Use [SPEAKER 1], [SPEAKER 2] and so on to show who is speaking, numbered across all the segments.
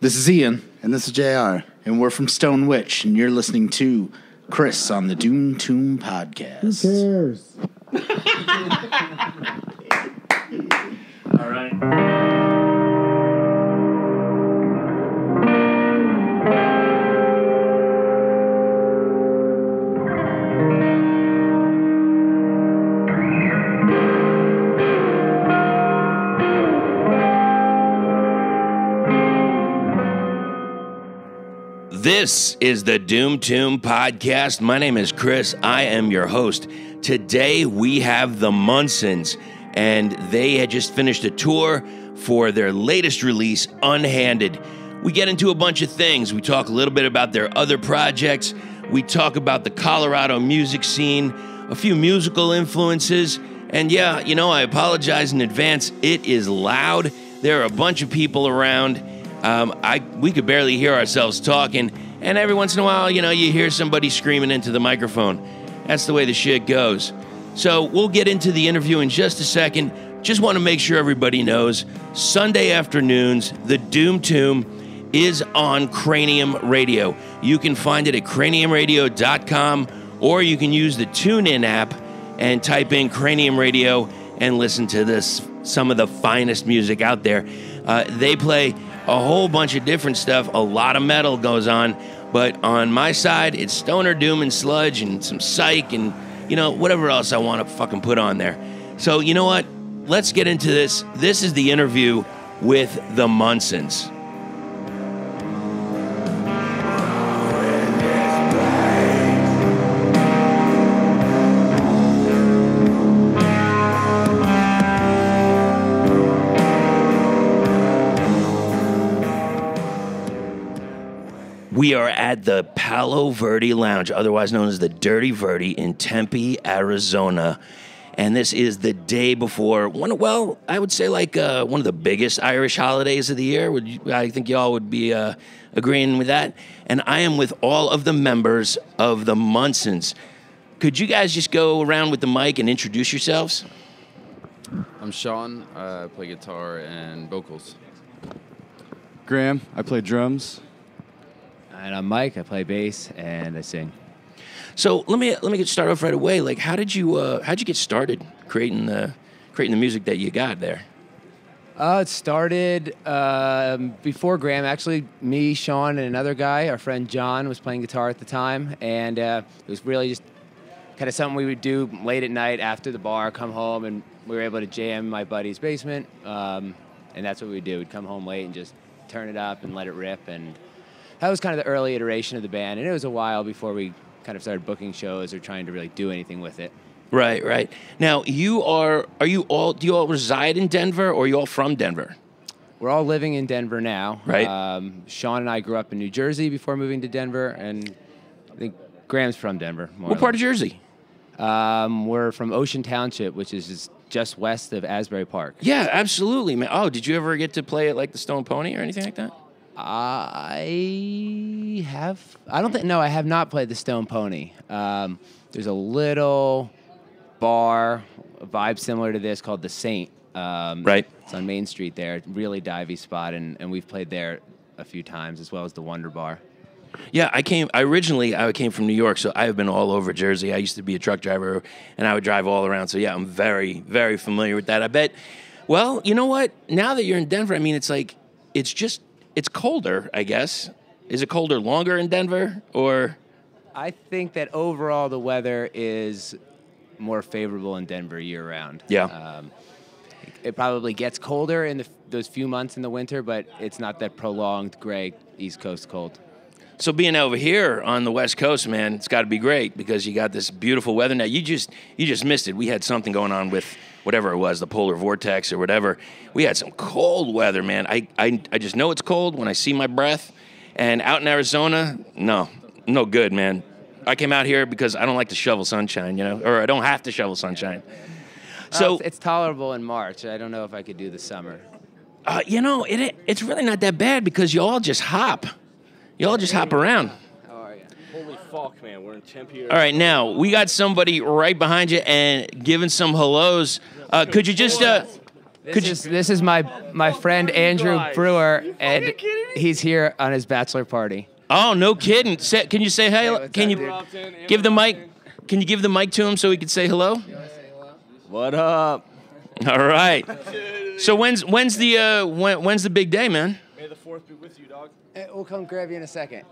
[SPEAKER 1] This is Ian.
[SPEAKER 2] And this is JR.
[SPEAKER 1] And we're from Stone Witch, and you're listening to Chris on the doomtombpodcast.
[SPEAKER 2] Who cares?
[SPEAKER 1] All right.
[SPEAKER 3] This is the Doom Tomb Podcast. My name is Chris. I am your host. Today we have the Munsens, and they had just finished a tour for their latest release, Unhanded. We get into a bunch of things. We talk a little bit about their other projects. We talk about the Colorado music scene, a few musical influences, and yeah, you know, I apologize in advance. It is loud. There are a bunch of people around. We could barely hear ourselves talking, and every once in a while, you know, you hear somebody screaming into the microphone. That's the way the shit goes. So we'll get into the interview in just a second. Just want to make sure everybody knows, Sunday afternoons, the Doom Tomb is on Cranium Radio. You can find it at craniumradio.com, or you can use the TuneIn app and type in Cranium Radio and listen to this, some of the finest music out there. They play a whole bunch of different stuff. A lot of metal goes on, but on my side, it's stoner, doom, and sludge, and some psych, and, you know, whatever else I want to fucking put on there. So, you know what? Let's get into this. This is the interview with the Munsens. We are at the Palo Verde Lounge, otherwise known as the Dirty Verde, in Tempe, Arizona. And this is the day before I would say like one of the biggest Irish holidays of the year. I think y'all would be agreeing with that. And I am with all of the members of the Munsens. Could you guys just go around with the mic and introduce yourselves?
[SPEAKER 4] I'm Sean. I play guitar and vocals.
[SPEAKER 5] Graham, I play drums.
[SPEAKER 6] And I'm Mike. I play bass and I sing.
[SPEAKER 3] So let me get started off right away. Like, how'd you get started creating the music that you got there?
[SPEAKER 6] It started before Graham. Actually, me, Sean, and another guy, our friend John, was playing guitar at the time, and it was really just kind of something we would do late at night after the bar, come home, and we were able to jam in my buddy's basement, and that's what we'd do. We'd come home late and just turn it up and let it rip, and that was kind of the early iteration of the band, and it was a while before we kind of started booking shows or trying to really do anything with it.
[SPEAKER 3] Right. Now, do you all reside in Denver, or are you all from Denver?
[SPEAKER 6] We're all living in Denver now.
[SPEAKER 3] Right.
[SPEAKER 6] Sean and I grew up in New Jersey before moving to Denver, and I think Graham's from Denver.
[SPEAKER 3] What part of Jersey?
[SPEAKER 6] We're from Ocean Township, which is just west of Asbury Park.
[SPEAKER 3] Yeah, absolutely, man. Oh, did you ever get to play at like the Stone Pony or anything like that?
[SPEAKER 6] I have not played the Stone Pony. There's a little bar, a vibe similar to this, called the Saint.
[SPEAKER 3] Right.
[SPEAKER 6] It's on Main Street there, really divey spot, and we've played there a few times, as well as the Wonder Bar.
[SPEAKER 3] Yeah, I came from New York, so I've been all over Jersey. I used to be a truck driver, and I would drive all around. So yeah, I'm very, very familiar with that. I bet. Well, you know what? Now that you're in Denver, I mean, it's colder, I guess. Is it colder longer in Denver, or?
[SPEAKER 6] I think that overall the weather is more favorable in Denver year-round.
[SPEAKER 3] Yeah.
[SPEAKER 6] It probably gets colder in those few months in the winter, but it's not that prolonged gray East Coast cold.
[SPEAKER 3] So being over here on the West Coast, man, it's got to be great because you got this beautiful weather. Now, you just missed it. We had something going on with whatever it was, the polar vortex or whatever. We had some cold weather, man. I just know it's cold when I see my breath. And out in Arizona, no good, man. I came out here because I don't like to shovel sunshine, you know, or I don't have to shovel sunshine. So
[SPEAKER 6] it's tolerable in March. I don't know if I could do the summer.
[SPEAKER 3] You know, it's really not that bad because you all just hop. You all just hop around.
[SPEAKER 6] How are you?
[SPEAKER 7] Holy fuck, man. We're in Tempe.
[SPEAKER 3] All right, now, we got somebody right behind you and giving some hellos. Could you just
[SPEAKER 6] This is my friend Andrew Brewer, and he's here on his bachelor party.
[SPEAKER 3] Oh, no kidding. Can you say hey?
[SPEAKER 6] what's
[SPEAKER 3] Can
[SPEAKER 6] up,
[SPEAKER 3] you
[SPEAKER 6] dude?
[SPEAKER 3] give the mic? Can you give the mic to him so he can say hello?
[SPEAKER 7] What up?
[SPEAKER 3] All right. So when's the big day, man?
[SPEAKER 7] May the 4th be with you, dog.
[SPEAKER 6] We'll come grab you in a second.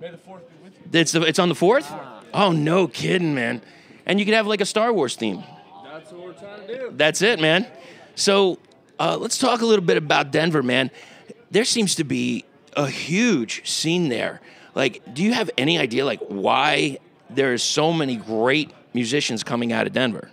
[SPEAKER 7] May the 4th be with you.
[SPEAKER 3] It's on the 4th? Oh, no kidding, man. And you could have like a Star Wars theme.
[SPEAKER 7] That's what we're trying to do.
[SPEAKER 3] That's it, man. So let's talk a little bit about Denver, man. There seems to be a huge scene there. Like, do you have any idea like why there's so many great musicians coming out of Denver?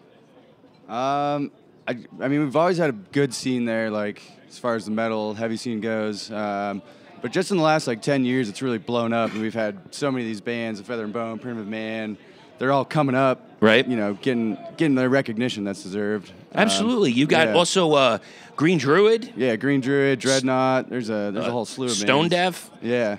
[SPEAKER 5] I mean, we've always had a good scene there, like as far as the metal heavy scene goes. But just in the last like 10 years, it's really blown up, and we've had so many of these bands, Feather and Bone, Primitive Man. They're all coming up,
[SPEAKER 3] right?
[SPEAKER 5] You know, getting their recognition that's deserved.
[SPEAKER 3] Absolutely. You got also Green Druid.
[SPEAKER 5] Yeah, Green Druid, Dreadnought. There's a whole slew of bands.
[SPEAKER 3] Stone Deaf.
[SPEAKER 5] Yeah.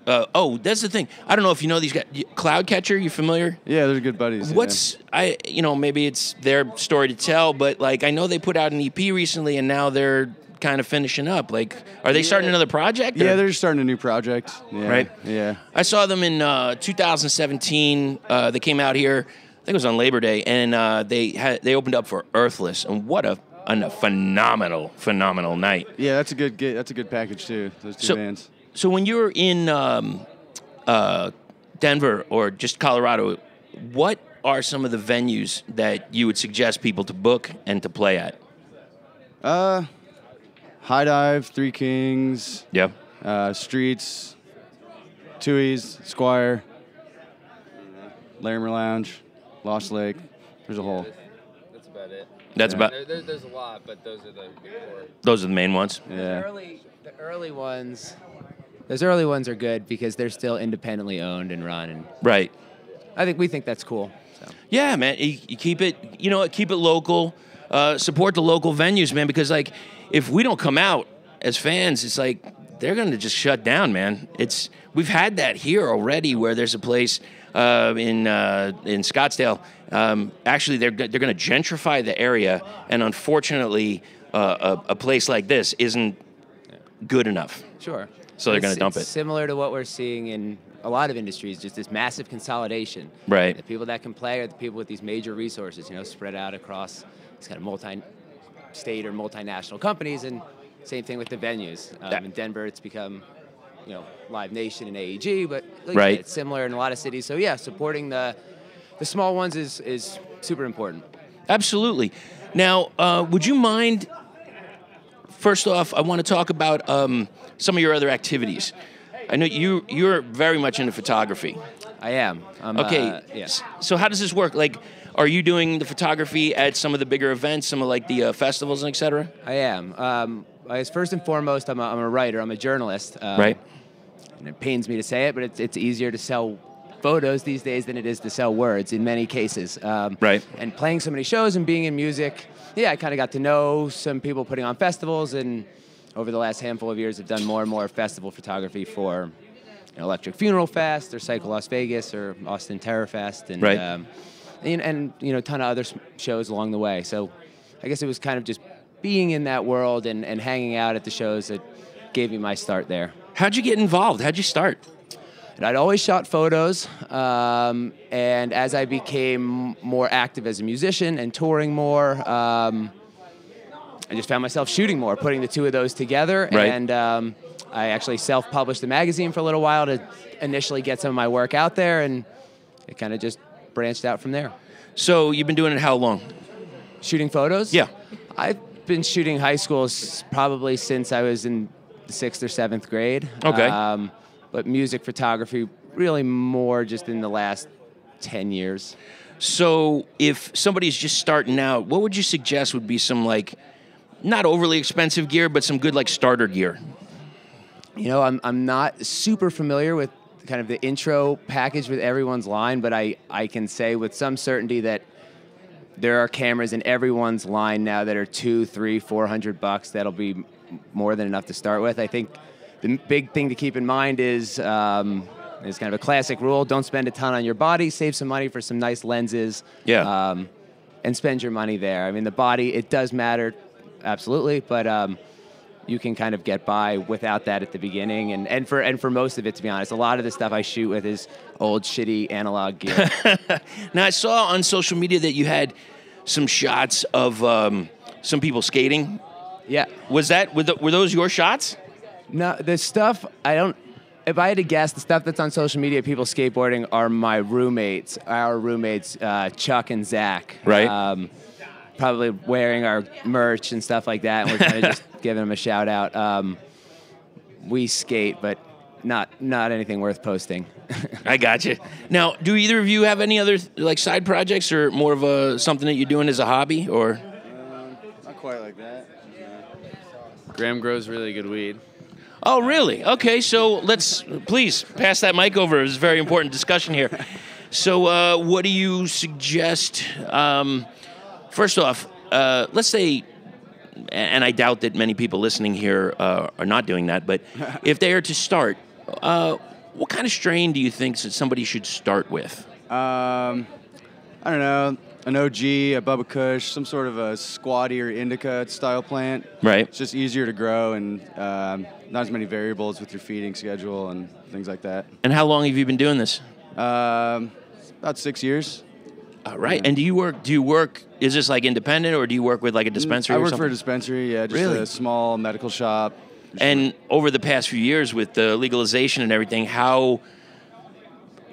[SPEAKER 3] That's the thing. I don't know if you know these guys. Cloudcatcher, you familiar?
[SPEAKER 5] Yeah, they're good buddies.
[SPEAKER 3] Maybe it's their story to tell, but like I know they put out an EP recently, and now they're kind of finishing up. Like, are they starting another project?
[SPEAKER 5] Yeah, they're just starting a new project. Yeah,
[SPEAKER 3] right.
[SPEAKER 5] Yeah.
[SPEAKER 3] I saw them in 2017. They came out here. I think it was on Labor Day, and they opened up for Earthless, and what a phenomenal night.
[SPEAKER 5] Yeah, that's a good package too. Those two bands.
[SPEAKER 3] So when you were in Denver or just Colorado, what are some of the venues that you would suggest people to book and to play at?
[SPEAKER 5] High Dive, Three Kings.
[SPEAKER 3] Yeah.
[SPEAKER 5] Streets, Tui's, Squire, Larimer Lounge, Lost Lake. There's a whole.
[SPEAKER 4] That's about it.
[SPEAKER 3] That's about.
[SPEAKER 4] There's a lot, but those are the big four.
[SPEAKER 3] Those are the main ones.
[SPEAKER 5] Yeah.
[SPEAKER 6] The early ones. Those early ones are good because they're still independently owned and run, and
[SPEAKER 3] Right.
[SPEAKER 6] we think that's cool. So.
[SPEAKER 3] Yeah, man. You keep it. Keep it local. Support the local venues, man. Because like, if we don't come out as fans, it's like they're going to just shut down, man. We've had that here already, where there's a place in Scottsdale. Actually, they're going to gentrify the area, and unfortunately, a place like this isn't good enough.
[SPEAKER 6] Sure.
[SPEAKER 3] So they're going to dump it.
[SPEAKER 6] Similar to what we're seeing in a lot of industries, just this massive consolidation.
[SPEAKER 3] Right.
[SPEAKER 6] The people that can play are the people with these major resources, spread out across these kind of multi-state or multinational companies, and same thing with the venues. In Denver, it's become, Live Nation and AEG, but like
[SPEAKER 3] right.
[SPEAKER 6] I said, it's similar in a lot of cities. So yeah, supporting the small ones is super important.
[SPEAKER 3] Absolutely. Now, would you mind? First off, I want to talk about some of your other activities. I know you're very much into photography.
[SPEAKER 6] I am.
[SPEAKER 3] Okay.
[SPEAKER 6] Yes.
[SPEAKER 3] So how does this work? Like, are you doing the photography at some of the bigger events, some of like the festivals and et cetera?
[SPEAKER 6] I am. First and foremost, I'm a writer. I'm a journalist.
[SPEAKER 3] Right.
[SPEAKER 6] And it pains me to say it, but it's easier to sell photos these days than it is to sell words in many cases.
[SPEAKER 3] Right.
[SPEAKER 6] And playing so many shows and being in music, I kind of got to know some people putting on festivals, and over the last handful of years, I've done more and more festival photography for Electric Funeral Fest or Cycle Las Vegas or Austin Terror Fest, and
[SPEAKER 3] right.
[SPEAKER 6] And a ton of other shows along the way. So I guess it was kind of just being in that world and hanging out at the shows that gave me my start there.
[SPEAKER 3] How'd you get involved? How'd you start?
[SPEAKER 6] And I'd always shot photos, and as I became more active as a musician and touring more, I just found myself shooting more, putting the two of those together.
[SPEAKER 3] Right.
[SPEAKER 6] And I actually self-published the magazine for a little while to initially get some of my work out there, and it kind of just branched out from there.
[SPEAKER 3] So you've been doing it how long?
[SPEAKER 6] Shooting photos?
[SPEAKER 3] Yeah.
[SPEAKER 6] I've been shooting high schools probably since I was in the 6th or 7th grade.
[SPEAKER 3] Okay.
[SPEAKER 6] But music photography really more just in the last 10 years.
[SPEAKER 3] So if somebody's just starting out, what would you suggest would be some like not overly expensive gear, but some good like starter gear?
[SPEAKER 6] I'm not super familiar with kind of the intro package with everyone's line, but I can say with some certainty that there are cameras in everyone's line now that are $200, $300, $400. That'll be more than enough to start with. I think the big thing to keep in mind is kind of a classic rule: don't spend a ton on your body. Save some money for some nice lenses.
[SPEAKER 3] Yeah.
[SPEAKER 6] And spend your money there. I mean, the body, it does matter absolutely, but you can kind of get by without that at the beginning. And for most of it, to be honest, a lot of the stuff I shoot with is old shitty analog gear.
[SPEAKER 3] Now, I saw on social media that you had some shots of some people skating.
[SPEAKER 6] Yeah.
[SPEAKER 3] Were those your shots?
[SPEAKER 6] No, the stuff if I had to guess, the stuff that's on social media, people skateboarding, are my roommates. Our roommates, Chuck and Zach.
[SPEAKER 3] Right.
[SPEAKER 6] Probably wearing our merch and stuff like that, and we're kind of just giving them a shout out. We skate, but not anything worth posting.
[SPEAKER 3] I got you. Now, do either of you have any other like side projects, or more of something that you're doing as a hobby, or?
[SPEAKER 5] Not quite like that.
[SPEAKER 4] Graham grows really good weed.
[SPEAKER 3] Oh, really? Okay, so please pass that mic over. It's a very important discussion here. So, what do you suggest? First off, let's say, and I doubt that many people listening here are not doing that, but if they are to start, what kind of strain do you think that somebody should start with?
[SPEAKER 5] I don't know, an OG, a Bubba Kush, some sort of a squatty or indica style plant.
[SPEAKER 3] Right.
[SPEAKER 5] It's just easier to grow and not as many variables with your feeding schedule and things like that.
[SPEAKER 3] And how long have you been doing this?
[SPEAKER 5] About 6 years.
[SPEAKER 3] Right. And do you work, is this like independent, or do you work with like a dispensary
[SPEAKER 5] I
[SPEAKER 3] or
[SPEAKER 5] work
[SPEAKER 3] something?
[SPEAKER 5] for a dispensary, yeah, just
[SPEAKER 3] Really?
[SPEAKER 5] a small medical shop.
[SPEAKER 3] And over the past few years with the legalization and everything, how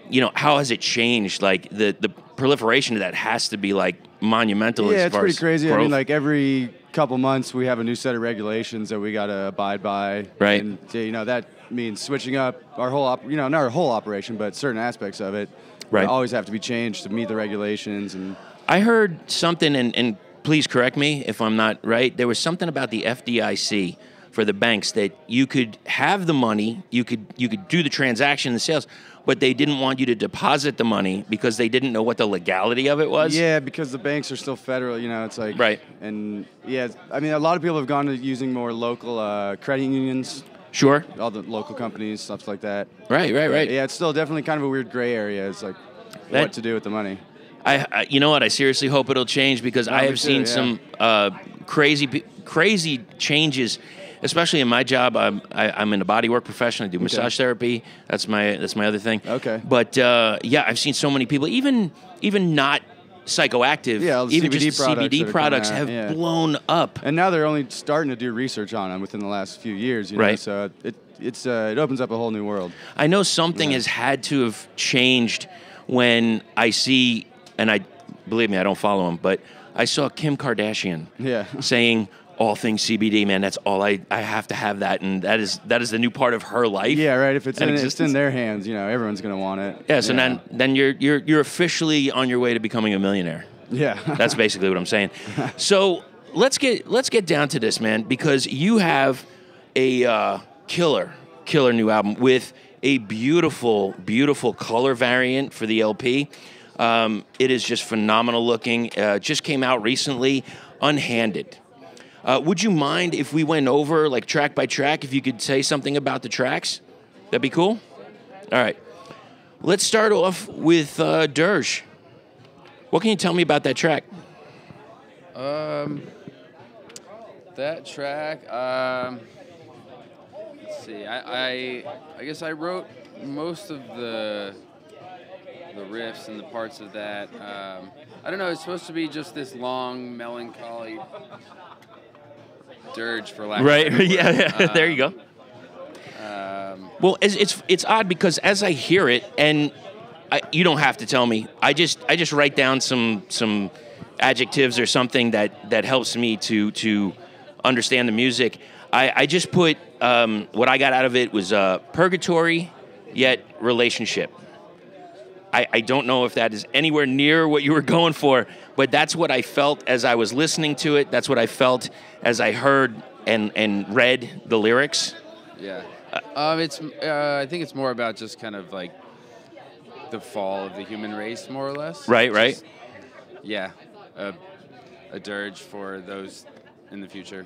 [SPEAKER 3] has it changed? Like the proliferation of that has to be like monumental.
[SPEAKER 5] Yeah,
[SPEAKER 3] as
[SPEAKER 5] it's
[SPEAKER 3] far
[SPEAKER 5] pretty
[SPEAKER 3] as
[SPEAKER 5] crazy.
[SPEAKER 3] growth.
[SPEAKER 5] I mean, like every couple months we have a new set of regulations that we got to abide by.
[SPEAKER 3] Right.
[SPEAKER 5] And that means switching up our whole not our whole operation, but certain aspects of it.
[SPEAKER 3] Right.
[SPEAKER 5] Always have to be changed to meet the regulations. And
[SPEAKER 3] I heard something, and please correct me if I'm not right. There was something about the FDIC for the banks that you could have the money, you could do the transaction, the sales, but they didn't want you to deposit the money because they didn't know what the legality of it was.
[SPEAKER 5] yeah, because the banks are still federal. It's like
[SPEAKER 3] Right.
[SPEAKER 5] And yeah, I mean, a lot of people have gone to using more local credit unions.
[SPEAKER 3] Sure.
[SPEAKER 5] All the local companies, stuff like that.
[SPEAKER 3] Right.
[SPEAKER 5] Yeah, it's still definitely kind of a weird gray area. It's like what to do with the money.
[SPEAKER 3] I you know what? I seriously hope it'll change, because I have seen some crazy changes, especially in my job. I'm in a bodywork profession. I do massage therapy. That's my other thing.
[SPEAKER 5] Okay.
[SPEAKER 3] But I've seen so many people, even not psychoactive,
[SPEAKER 5] Yeah, all the
[SPEAKER 3] even
[SPEAKER 5] CBD
[SPEAKER 3] just
[SPEAKER 5] products
[SPEAKER 3] CBD
[SPEAKER 5] that are
[SPEAKER 3] products
[SPEAKER 5] coming out,
[SPEAKER 3] have
[SPEAKER 5] yeah.
[SPEAKER 3] blown up.
[SPEAKER 5] And now they're only starting to do research on them within the last few years.
[SPEAKER 3] Right.
[SPEAKER 5] So it opens up a whole new world.
[SPEAKER 3] I know something has had to have changed when I see, and believe me, I don't follow him, but I saw Kim Kardashian saying all things CBD, man. That's all I have to have that, and that is the new part of her life.
[SPEAKER 5] Yeah, right. If it's
[SPEAKER 3] and
[SPEAKER 5] in
[SPEAKER 3] existence.
[SPEAKER 5] their hands, everyone's gonna want it.
[SPEAKER 3] Yeah. So then you're officially on your way to becoming a millionaire.
[SPEAKER 5] Yeah.
[SPEAKER 3] That's basically what I'm saying. So let's get down to this, man, because you have a killer new album with a beautiful color variant for the LP. It is just phenomenal looking. Just came out recently, Unhanded. Would you mind if we went over like track by track? If you could say something about the tracks, that'd be cool. All right, let's start off with Dirge. What can you tell me about that track?
[SPEAKER 4] That track, let's see. I guess I wrote most of the riffs and the parts of that. I don't know. It's supposed to be just this long, melancholy dirge, for lack of a better word.
[SPEAKER 3] Yeah. There you go. Well, it's odd because as I hear it, and you don't have to tell me. I just write down some adjectives or something that helps me to understand the music. I just put what I got out of it was purgatory, yet relationship. I don't know if that is anywhere near what you were going for, but that's what I felt as I was listening to it. That's what I felt as I heard and read the lyrics.
[SPEAKER 4] Yeah. I think it's more about just kind of like the fall of the human race, more or less.
[SPEAKER 3] Right.
[SPEAKER 4] Just, yeah. A dirge for those in the future.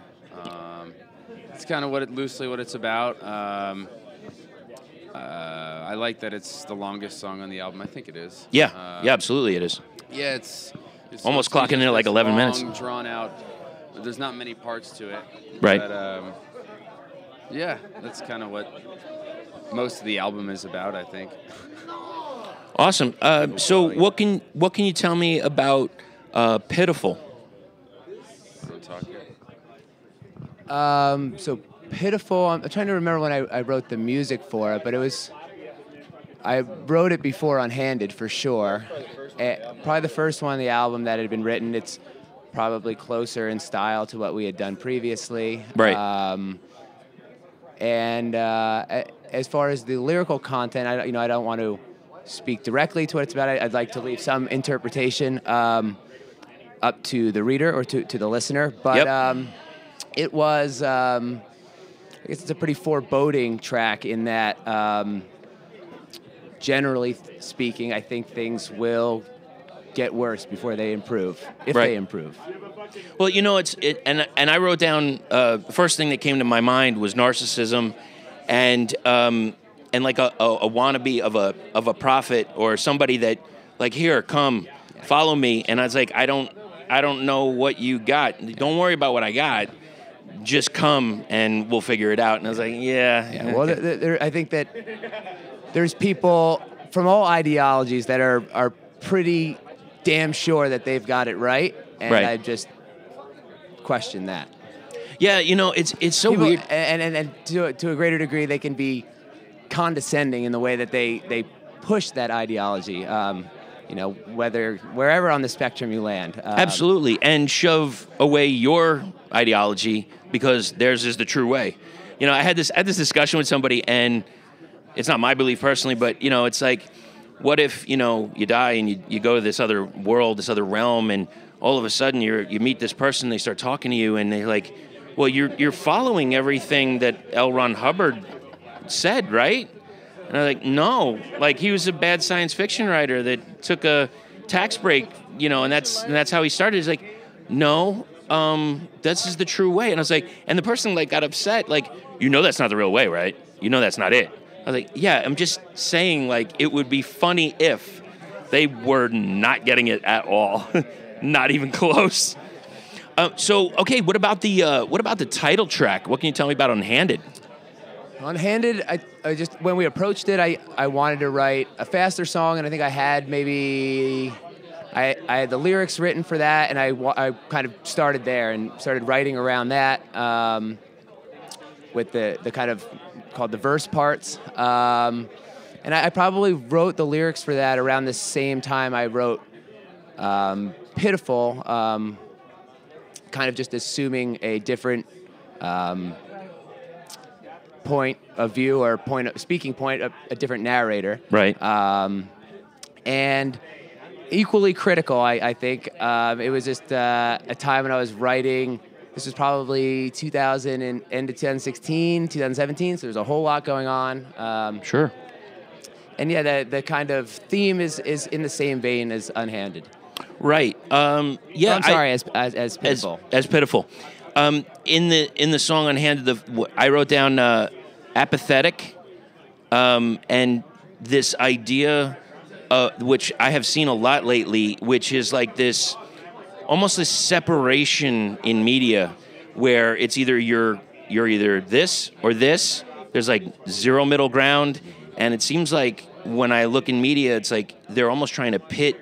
[SPEAKER 4] It's kind of loosely what it's about. I like that it's the longest song on the album. I think it is.
[SPEAKER 3] Yeah, absolutely it is.
[SPEAKER 4] Yeah, it's
[SPEAKER 3] Almost
[SPEAKER 4] supposed to be
[SPEAKER 3] clocking in at like
[SPEAKER 4] this
[SPEAKER 3] 11 minutes.
[SPEAKER 4] long, drawn out there's not many parts to it.
[SPEAKER 3] Right.
[SPEAKER 4] But, yeah, that's kind of what most of the album is about, I think.
[SPEAKER 3] Awesome. So what can you tell me about Pitiful?
[SPEAKER 6] So Pitiful, I'm trying to remember when I wrote the music for it, but I wrote it before Unhanded for sure. Probably the first one on the album that had been written. It's probably closer in style to what we had done previously.
[SPEAKER 3] Right.
[SPEAKER 6] As far as the lyrical content, I don't want to speak directly to what it's about. I'd like to leave some interpretation up to the reader or to the listener. But it was, I guess it's a pretty foreboding track in that, generally speaking, I think things will get worse before they improve, if they improve.
[SPEAKER 3] Well, and I wrote down the first thing that came to my mind was narcissism, and like a wannabe of a prophet or somebody that like, here, come, follow me, and I was like, I don't know what you got. Don't worry about what I got. Just come and we'll figure it out. And I was like, yeah.
[SPEAKER 6] Well, I think that there's people from all ideologies that are pretty damn sure that they've got it right, and I just question that.
[SPEAKER 3] Yeah, it's so
[SPEAKER 6] people,
[SPEAKER 3] weird.
[SPEAKER 6] And to a greater degree, they can be condescending in the way that they push that ideology. Wherever on the spectrum you land.
[SPEAKER 3] Absolutely, and shove away your ideology because theirs is the true way. I had this discussion with somebody, and it's not my belief personally, but it's like, what if you die and you go to this other world, this other realm, and all of a sudden you meet this person, they start talking to you, and they're like, well, you're following everything that L. Ron Hubbard said, right? And I'm like, no, like he was a bad science fiction writer that took a tax break, and that's how he started. He's like, no, this is the true way. And I was like, and the person like got upset, like, that's not the real way, right? That's not it. I was like, yeah, I'm just saying, like, it would be funny if they were not getting it at all, not even close. Okay, what about the title track? What can you tell me about Unhanded?
[SPEAKER 6] Unhanded, I just, when we approached it, I wanted to write a faster song, and I think I had I had the lyrics written for that, and I kind of started there and started writing around that with the kind of called the verse parts. And I probably wrote the lyrics for that around the same time I wrote Pitiful, kind of just assuming a different point of view or speaking point of a different narrator.
[SPEAKER 3] Right.
[SPEAKER 6] And equally critical, I think. It was just a time when I was writing. This was probably 2000 and end of 2016, 2017, so there's a whole lot going on.
[SPEAKER 3] Sure.
[SPEAKER 6] And yeah, the kind of theme is in the same vein as Unhanded.
[SPEAKER 3] Right. Yeah.
[SPEAKER 6] I'm sorry, as Pitiful.
[SPEAKER 3] As Pitiful. In the song Unhanded, I wrote down apathetic, and this idea, which I have seen a lot lately, which is like this, almost this separation in media, where it's either you're either this or this. There's like zero middle ground, and it seems like when I look in media, it's like they're almost trying to pit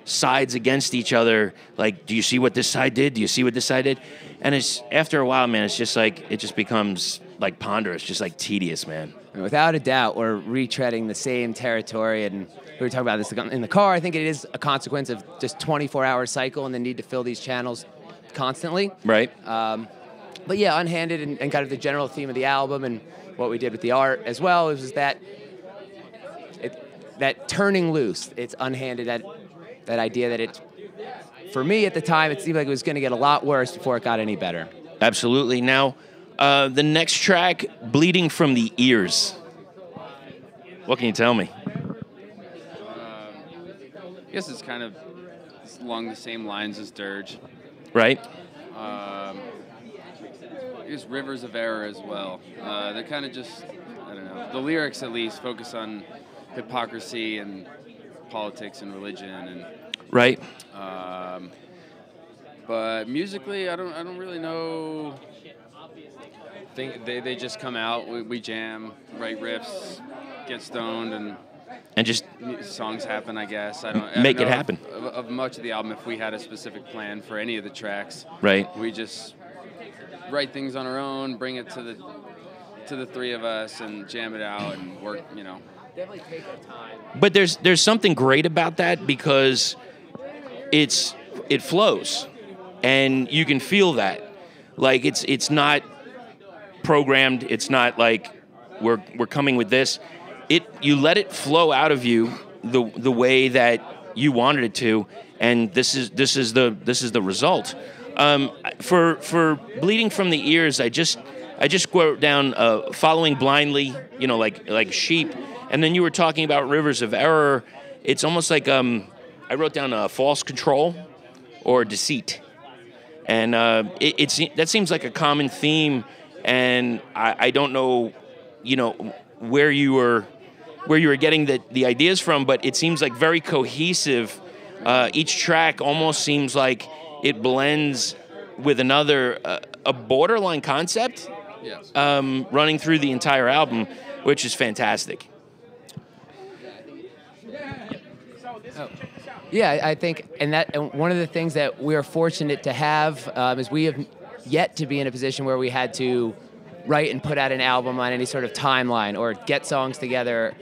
[SPEAKER 3] sides against each other. Like, do you see what this side did? Do you see what this side did? And it's after a while, man, it's just like it just becomes like ponderous, just like tedious, man.
[SPEAKER 6] Without a doubt, we're retreading the same territory, and we were talking about this in the car. I think it is a consequence of just 24-hour cycle and the need to fill these channels constantly.
[SPEAKER 3] Right.
[SPEAKER 6] But yeah, Unhanded and kind of the general theme of the album and what we did with the art as well was that turning loose. It's Unhanded, that idea that it, for me at the time, it seemed like it was going to get a lot worse before it got any better.
[SPEAKER 3] Absolutely. Now, the next track, Bleeding from the Ears. What can you tell me?
[SPEAKER 4] I guess it's kind of along the same lines as Dirge.
[SPEAKER 3] Right.
[SPEAKER 4] I guess Rivers of Error as well. They're kind of just, I don't know, the lyrics at least focus on hypocrisy and politics and religion and
[SPEAKER 3] right.
[SPEAKER 4] But musically, I don't really know. Think they just come out, we jam, write riffs, get stoned,
[SPEAKER 3] And just
[SPEAKER 4] songs happen. I guess I don't
[SPEAKER 3] make
[SPEAKER 4] know
[SPEAKER 3] it happen.
[SPEAKER 4] of much of the album. If we had a specific plan for any of the tracks,
[SPEAKER 3] Right.
[SPEAKER 4] We just write things on our own, bring it to the three of us, and jam it out and work.
[SPEAKER 6] Definitely take our time.
[SPEAKER 3] But there's something great about that because it flows, and you can feel that. Like it's not programmed. It's not like we're coming with this. You let it flow out of you the way that you wanted it to, and this is the result. For Bleeding from the Ears, I just wrote down Following Blindly, like sheep, and then you were talking about Rivers of Error. It's almost like I wrote down False Control or Deceit, and that seems like a common theme. And I don't know, where you were getting the ideas from, but it seems like very cohesive. Each track almost seems like it blends with another, a borderline concept,
[SPEAKER 4] Yes.
[SPEAKER 3] running through the entire album, which is fantastic.
[SPEAKER 6] Yeah, I think, and one of the things that we are fortunate to have is we have yet to be in a position where we had to write and put out an album on any sort of timeline or get songs together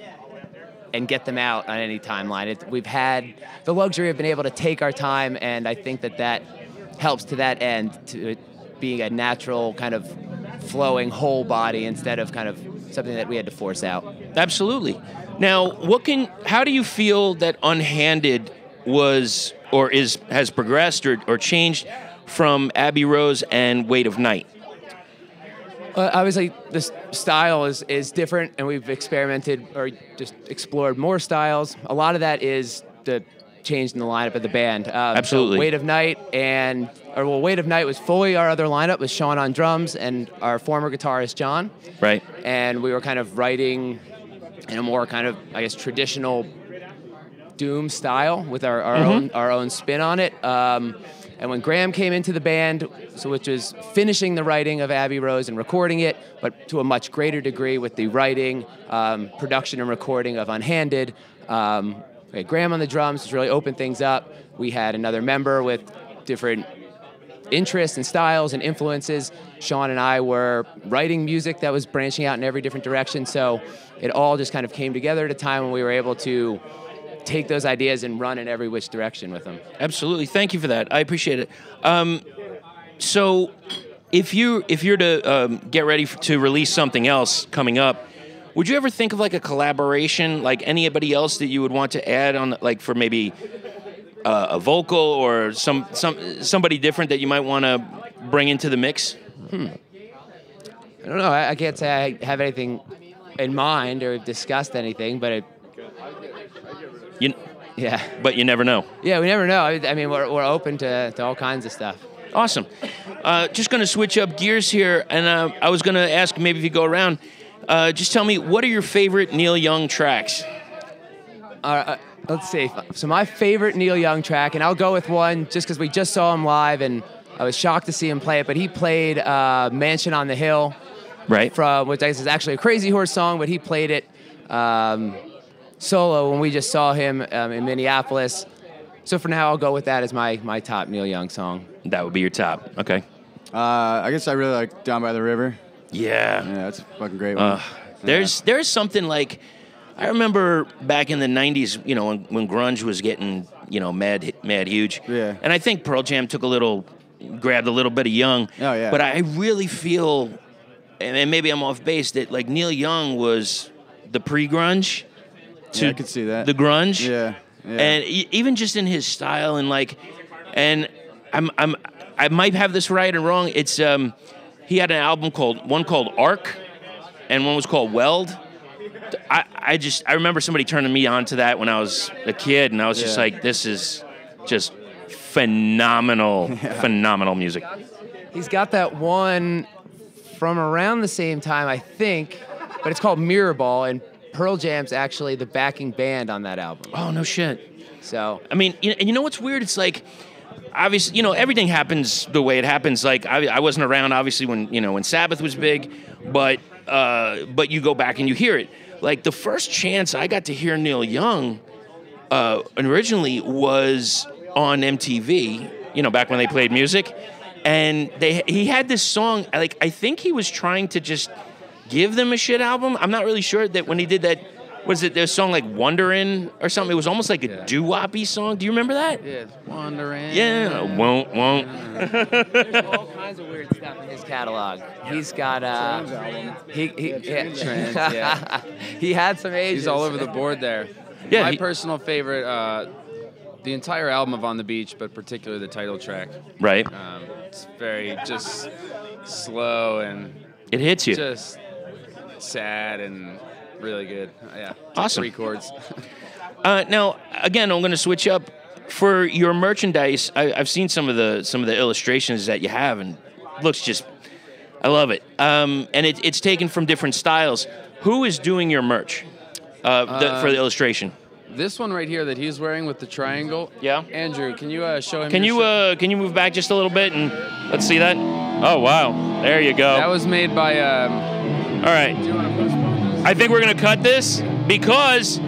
[SPEAKER 6] and get them out on any timeline. We've had the luxury of being able to take our time, and I think that helps to that end, to it being a natural kind of flowing whole body instead of kind of something that we had to force out.
[SPEAKER 3] Absolutely. Now, how do you feel that Unhanded was or has progressed or changed from Abbey Rose and Weight of Night?
[SPEAKER 6] Obviously, the style is different, and we've experimented or just explored more styles. A lot of that is the change in the lineup of the band.
[SPEAKER 3] Absolutely.
[SPEAKER 6] So Weight of Night Weight of Night was fully our other lineup, with Sean on drums and our former guitarist, John.
[SPEAKER 3] Right.
[SPEAKER 6] And we were kind of writing in a more kind of, I guess, traditional doom style with our own spin on it. And when Graham came into the band, which was finishing the writing of Abbey Rose and recording it, but to a much greater degree with the writing, production, and recording of Unhanded, we had Graham on the drums, which really opened things up. We had another member with different interests and styles and influences. Sean and I were writing music that was branching out in every different direction, so it all just kind of came together at a time when we were able to take those ideas and run in every which direction with them.
[SPEAKER 3] Absolutely. Thank you for that. I appreciate it. So if you're to get ready to release something else coming up, would you ever think of like a collaboration, like anybody else that you would want to add on, like for maybe a vocal or somebody different that you might want to bring into the mix?
[SPEAKER 6] I don't know. I can't say I have anything in mind or discussed anything, but yeah.
[SPEAKER 3] But you never know.
[SPEAKER 6] Yeah, we never know. I mean, we're open to all kinds of stuff.
[SPEAKER 3] Awesome. Just going to switch up gears here, and I was going to ask, maybe if you go around, just tell me, what are your favorite Neil Young tracks?
[SPEAKER 6] Let's see. So my favorite Neil Young track, and I'll go with one just because we just saw him live, and I was shocked to see him play it, but he played Mansion on the Hill,
[SPEAKER 3] right?
[SPEAKER 6] Which I guess is actually a Crazy Horse song, but he played it solo when we just saw him in Minneapolis. So for now, I'll go with that as my top Neil Young song.
[SPEAKER 3] That would be your top. Okay.
[SPEAKER 5] I guess I really like Down by the River.
[SPEAKER 3] Yeah.
[SPEAKER 5] Yeah, that's a fucking great one.
[SPEAKER 3] There's something like, I remember back in the 90s, when grunge was getting, mad huge.
[SPEAKER 5] Yeah.
[SPEAKER 3] And I think Pearl Jam grabbed a little bit of Young.
[SPEAKER 5] Oh, yeah.
[SPEAKER 3] But I really feel, and maybe I'm off base, that like Neil Young was the pre-grunge to
[SPEAKER 5] I could see that.
[SPEAKER 3] the grunge.
[SPEAKER 5] Yeah.
[SPEAKER 3] And even just in his style and I might have this right or wrong. It's he had an album called Arc, and one was called Weld. I remember somebody turning me on to that when I was a kid, and I was just like, this is just phenomenal music.
[SPEAKER 6] He's got that one from around the same time, I think, but it's called Mirror Ball, and Pearl Jam's actually the backing band on that album.
[SPEAKER 3] Oh, no shit.
[SPEAKER 6] So
[SPEAKER 3] I mean, and you know what's weird? It's like, obviously, everything happens the way it happens. Like I wasn't around, obviously, when Sabbath was big, but you go back and you hear it. Like the first chance I got to hear Neil Young originally was on MTV. Back when they played music, and he had this song. Like I think he was trying to just give them a shit album. I'm not really sure that when he did that. Was it their song like Wonderin' or something? It was almost like a doo-wop-y song. Do you remember that?
[SPEAKER 4] Yeah, Wonderin'.
[SPEAKER 3] Yeah, won't.
[SPEAKER 6] There's all kinds of weird stuff in his catalog. He's got
[SPEAKER 4] Trends, yeah.
[SPEAKER 6] he had some ages.
[SPEAKER 4] He's all over the board there.
[SPEAKER 3] Yeah,
[SPEAKER 4] My personal favorite, the entire album of On the Beach, but particularly the title track.
[SPEAKER 3] Right.
[SPEAKER 4] It's very just slow and
[SPEAKER 3] It hits you.
[SPEAKER 4] just sad and really good. Yeah.
[SPEAKER 3] Awesome.
[SPEAKER 4] 3 chords.
[SPEAKER 3] Now, again, I'm going to switch up for your merchandise. I've seen some of the illustrations that you have, and it looks just, I love it. And it's taken from different styles. Who is doing your merch for the illustration?
[SPEAKER 4] This one right here that he's wearing with the triangle.
[SPEAKER 3] Yeah.
[SPEAKER 4] Andrew, can you show him?
[SPEAKER 3] Can
[SPEAKER 4] your shirt?
[SPEAKER 3] you move back just a little bit and let's see that? Oh wow, there you go.
[SPEAKER 4] That was made by.
[SPEAKER 3] All right.
[SPEAKER 4] Do you want to postpone this?
[SPEAKER 3] I think we're gonna cut this because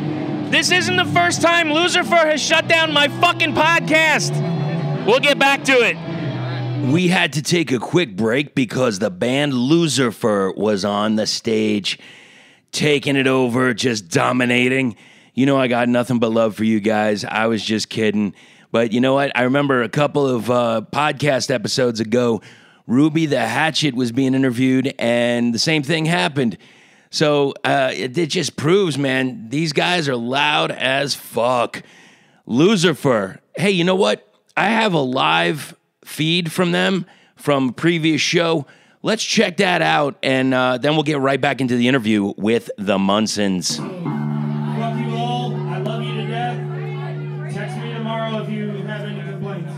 [SPEAKER 3] this isn't the first time Loserfur has shut down my fucking podcast. We'll get back to it. We had to take a quick break because the band Loserfur was on the stage, taking it over, just dominating. I got nothing but love for you guys. I was just kidding. But you know what? I remember a couple of podcast episodes ago, Ruby the Hatchet was being interviewed, and the same thing happened. So it just proves, man, these guys are loud as fuck. Loserfur. Hey, you know what? I have a live feed from them from a previous show. Let's check that out, and then we'll get right back into the interview with the Munsens.
[SPEAKER 2] Fuck you all. I love you to death. Text me tomorrow if you have any complaints.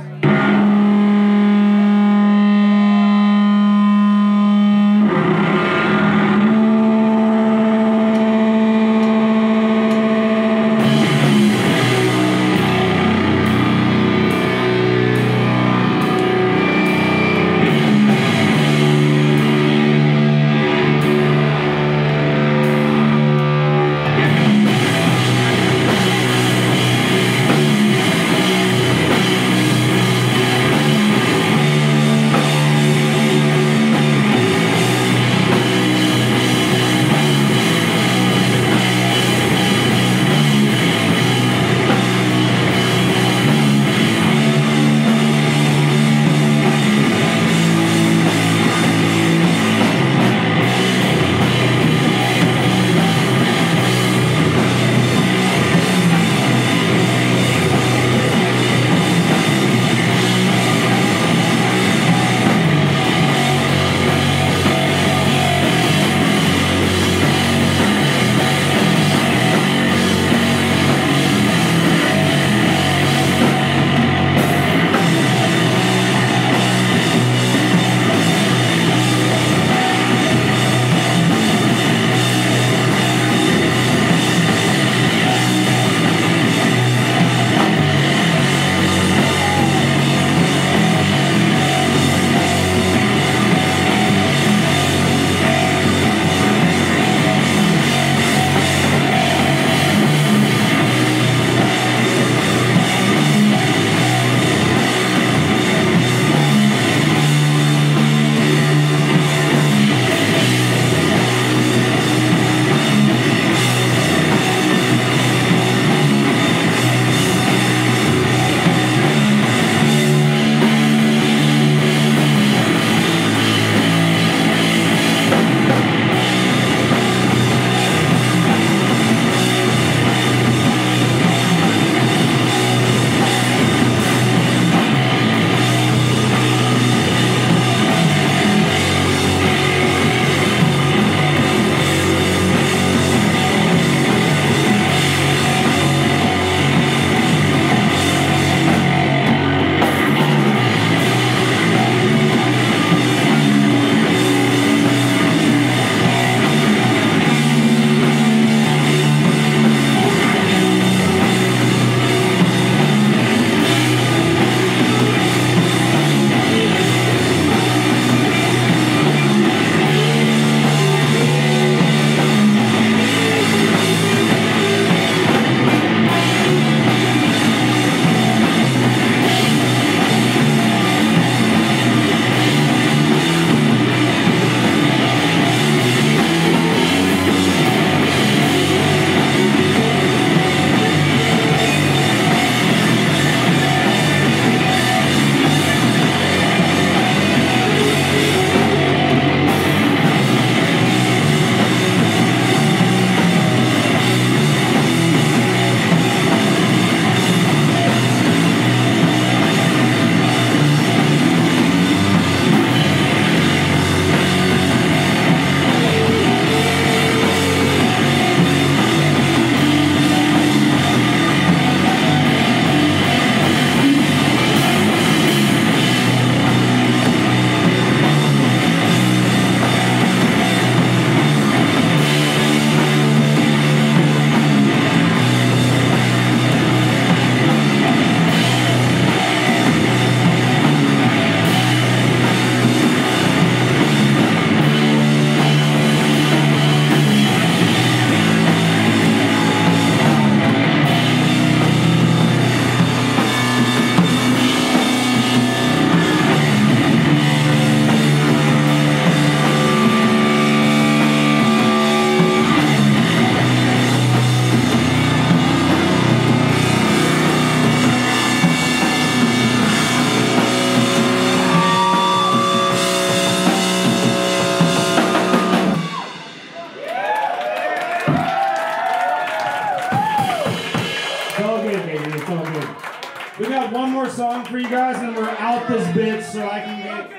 [SPEAKER 2] got one more song for you guys, and we're out this bitch so I can get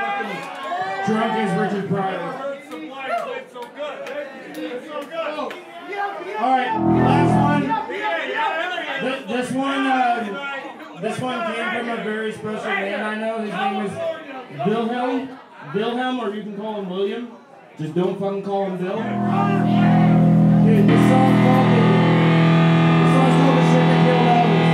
[SPEAKER 2] fucking drunk as Richard Pryor. All right, last one. This one came from a very special man I know. His name is Wilhelm, or you can call him William. Just don't fucking call him Bill. Dude, this song's called The Shit That Killed Elvis.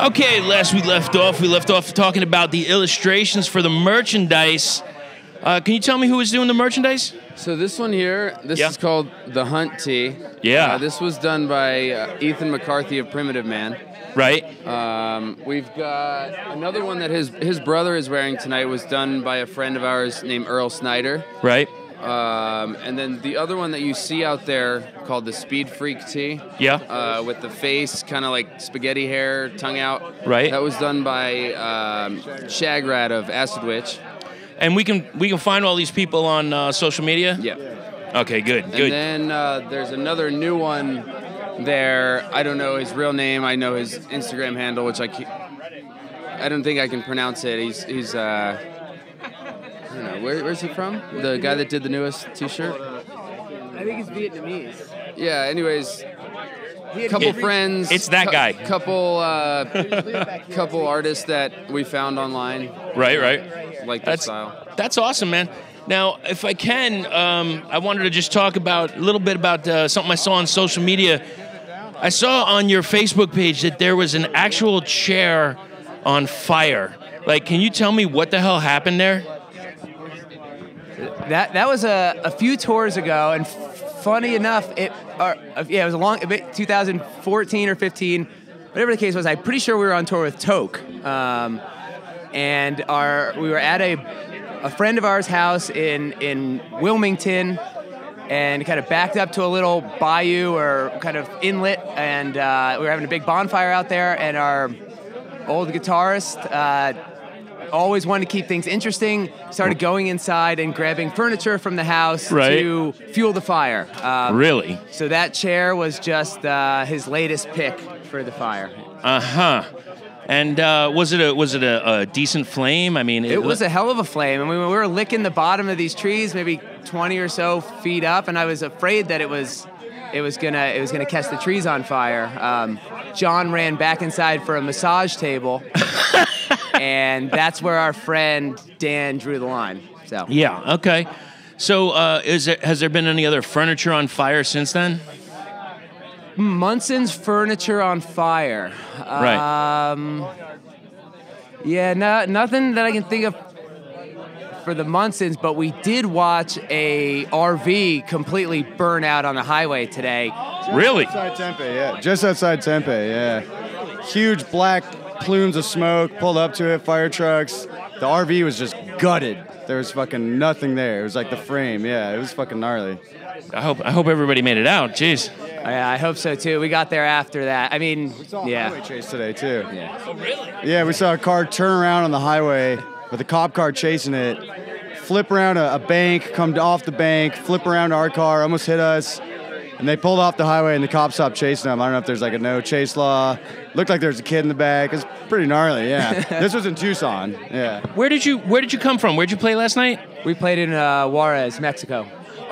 [SPEAKER 3] Okay, last we left off talking about the illustrations for the merchandise Can you tell me who is doing the merchandise?
[SPEAKER 4] So this one here, this is called the Hunt Tee.
[SPEAKER 3] Yeah.
[SPEAKER 4] This was done by Ethan McCarthy of Primitive Man.
[SPEAKER 3] Right.
[SPEAKER 4] We've got another one that his brother is wearing tonight, was done by a friend of ours named Earl Snyder.
[SPEAKER 3] Right.
[SPEAKER 4] And then the other one that you see out there called the Speed Freak Tee.
[SPEAKER 3] Yeah.
[SPEAKER 4] With the face kind of like spaghetti hair, tongue out.
[SPEAKER 3] Right.
[SPEAKER 4] That was done by Shag of Acid Witch.
[SPEAKER 3] And we can find all these people on social media?
[SPEAKER 4] Yeah.
[SPEAKER 3] Okay, good.
[SPEAKER 4] And then there's another new one there. I don't know his real name. I know his Instagram handle, which I don't think I can pronounce it. He's I don't know. Where's he from? The guy that did the newest T-shirt?
[SPEAKER 6] I think he's Vietnamese.
[SPEAKER 4] Yeah, anyways, couple friends.
[SPEAKER 3] It's that guy.
[SPEAKER 4] Couple artists that we found online.
[SPEAKER 3] Right.
[SPEAKER 4] Like that style.
[SPEAKER 3] That's awesome, man. Now, if I can, I wanted to just talk a little bit about something I saw on social media. I saw on your Facebook page that there was an actual chair on fire. Like, can you tell me what the hell happened there?
[SPEAKER 6] That was a few tours ago, and funny enough, it was 2014 or 15, whatever the case was. I'm pretty sure we were on tour with Toke, and we were at a friend of ours' house in Wilmington, and kind of backed up to a little bayou or kind of inlet, and we were having a big bonfire out there, and our old guitarist always wanted to keep things interesting, started going inside and grabbing furniture from the house to fuel the fire.
[SPEAKER 3] Really?
[SPEAKER 6] So that chair was just his latest pick for the fire.
[SPEAKER 3] Uh-huh. And was it a decent flame? I mean,
[SPEAKER 6] it was a hell of a flame. I mean, we were licking the bottom of these trees, maybe 20 or so feet up, and I was afraid that it was gonna catch the trees on fire. John ran back inside for a massage table, and that's where our friend Dan drew the line. So
[SPEAKER 3] yeah, okay. So has there been any other furniture on fire since then?
[SPEAKER 6] Munsens furniture on fire.
[SPEAKER 3] Right.
[SPEAKER 6] Yeah, nothing that I can think of for the Munsens, but we did watch a RV completely burn out on the highway today.
[SPEAKER 3] Really?
[SPEAKER 5] Outside Tempe, yeah. Just outside Tempe, yeah. Huge black plumes of smoke pulled up to it, fire trucks. The RV was just gutted. There was fucking nothing there. It was like the frame, yeah. It was fucking gnarly.
[SPEAKER 3] I hope everybody made it out. Jeez.
[SPEAKER 6] Yeah, I hope so too. We got there after that. I mean,
[SPEAKER 5] We saw a highway chase today too.
[SPEAKER 6] Yeah.
[SPEAKER 3] Oh, really?
[SPEAKER 5] Yeah, we saw a car turn around on the highway with a cop car chasing it, flip around a bank, come off the bank, flip around our car, almost hit us, and they pulled off the highway and the cops stopped chasing them. I don't know if there's like a no chase law. Looked like there was a kid in the back. It's pretty gnarly, yeah. This was in Tucson, yeah.
[SPEAKER 3] Where did you come from? Where'd you play last night?
[SPEAKER 6] We played in Juarez, Mexico.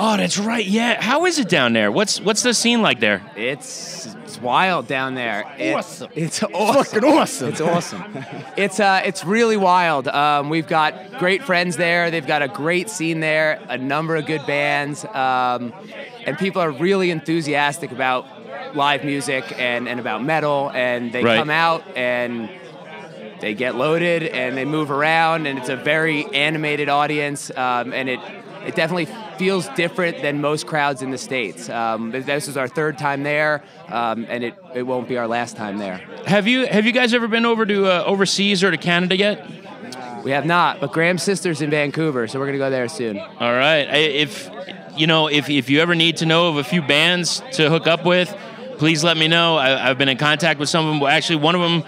[SPEAKER 3] Oh, that's right. Yeah. How is it down there? What's the scene like there?
[SPEAKER 6] It's wild down there.
[SPEAKER 5] Awesome.
[SPEAKER 6] It's awesome.
[SPEAKER 5] Fucking awesome.
[SPEAKER 6] It's awesome. It's really wild. We've got great friends there. They've got a great scene there, a number of good bands, and people are really enthusiastic about live music and about metal, and they come out and they get loaded and they move around, and it's a very animated audience, and it definitely feels different than most crowds in the States. This is our third time there, and it won't be our last time there.
[SPEAKER 3] Have you guys ever been over to overseas or to Canada yet?
[SPEAKER 6] We have not, but Graham's sister's in Vancouver, so we're gonna go there soon.
[SPEAKER 3] All right. If you ever need to know of a few bands to hook up with, please let me know. I've been in contact with some of them. Actually, one of them,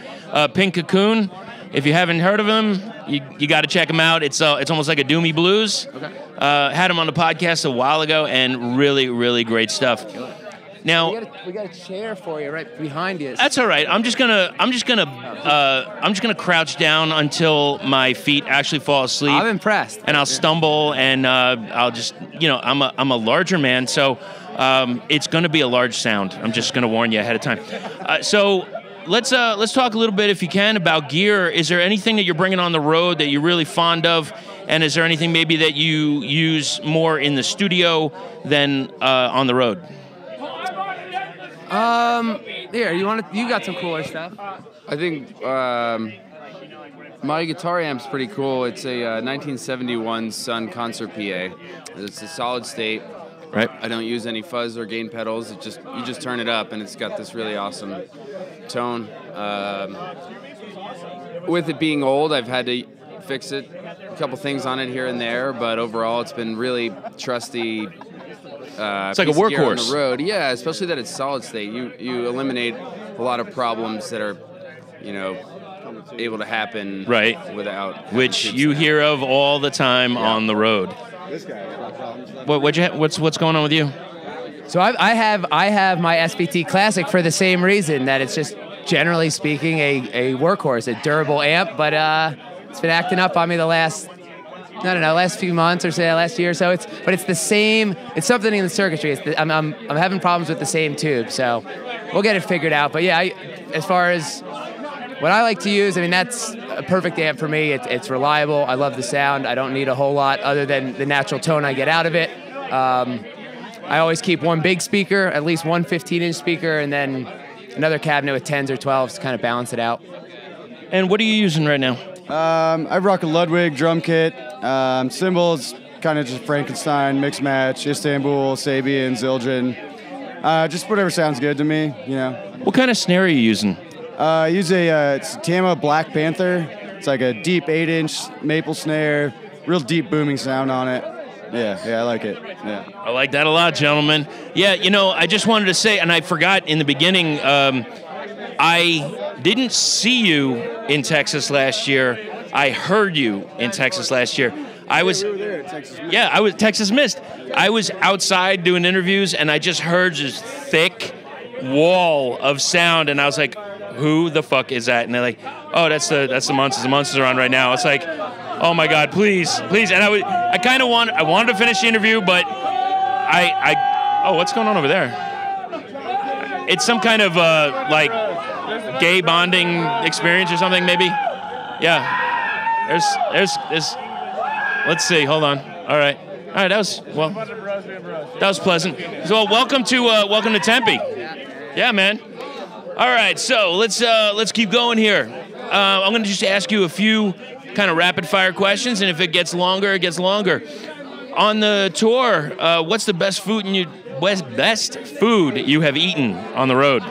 [SPEAKER 3] Pink Cocoon. If you haven't heard of him, you got to check him out. It's almost like a doomy blues.
[SPEAKER 6] Okay.
[SPEAKER 3] Had him on the podcast a while ago, and really, really great stuff. Now
[SPEAKER 6] we got a chair for you right behind you.
[SPEAKER 3] that's all right. I'm just gonna crouch down until my feet actually fall asleep.
[SPEAKER 6] I'm impressed.
[SPEAKER 3] And I'll stumble, and I'll just I'm a larger man, so it's gonna be a large sound. I'm just gonna warn you ahead of time. So. Let's talk a little bit, if you can, about gear. Is there anything that you're bringing on the road that you're really fond of, and is there anything maybe that you use more in the studio than on the road?
[SPEAKER 6] Here, you got some cooler stuff.
[SPEAKER 4] I think My guitar amp's pretty cool. It's a 1971 Sun Concert PA. It's a solid state.
[SPEAKER 3] Right.
[SPEAKER 4] I don't use any fuzz or gain pedals. You just turn it up, and it's got this really awesome tone. With it being old, I've had to fix it, a couple things on it here and there, but overall, it's been really trusty.
[SPEAKER 3] It's like a
[SPEAKER 4] piece of gear on
[SPEAKER 3] workhorse.
[SPEAKER 4] the road. Yeah, especially that it's solid state. You eliminate a lot of problems that are, able to happen
[SPEAKER 3] Right.
[SPEAKER 4] without
[SPEAKER 3] Which you hear of all the time on the road.
[SPEAKER 5] This guy.
[SPEAKER 3] What's going on with you?
[SPEAKER 6] So I have my SVT Classic for the same reason, that it's just generally speaking a workhorse, a durable amp, but it's been acting up on me the last few months or last year or so. It's the same. It's something in the circuitry. I'm having problems with the same tube, so we'll get it figured out. But yeah, as far as what I like to use, I mean, that's a perfect amp for me. It's reliable. I love the sound. I don't need a whole lot other than the natural tone I get out of it. I always keep one big speaker, at least one 15-inch speaker, and then another cabinet with 10s or 12s to kind of balance it out.
[SPEAKER 3] And what are you using right now?
[SPEAKER 5] I rock a Ludwig drum kit. Cymbals, kind of just Frankenstein, mix match, Istanbul, Sabian, Zildjian. Just whatever sounds good to me,
[SPEAKER 3] What kind of snare are you using?
[SPEAKER 5] I use it's a Tama Black Panther. It's like a deep 8-inch maple snare, real deep booming sound on it. Yeah, I like it. Yeah.
[SPEAKER 3] I like that a lot, gentlemen. Yeah, I just wanted to say, and I forgot in the beginning, I didn't see you in Texas last year. I heard you in Texas last year. I was Texas Mist. I was outside doing interviews, and I just heard this thick wall of sound, and I was like, who the fuck is that? And they're like, oh, that's the Munsens. The Munsens are on right now. It's like, oh my God, please. And I wanted to finish the interview, but oh, what's going on over there? It's some kind of like gay bonding experience or something, maybe. Yeah. There's. Let's see. Hold on. All right. That was pleasant. So welcome to Tempe. Yeah, man. All right, so let's keep going here. I'm going to just ask you a few kind of rapid fire questions, and if it gets longer, it gets longer. On the tour, what's the best food you have eaten on the road?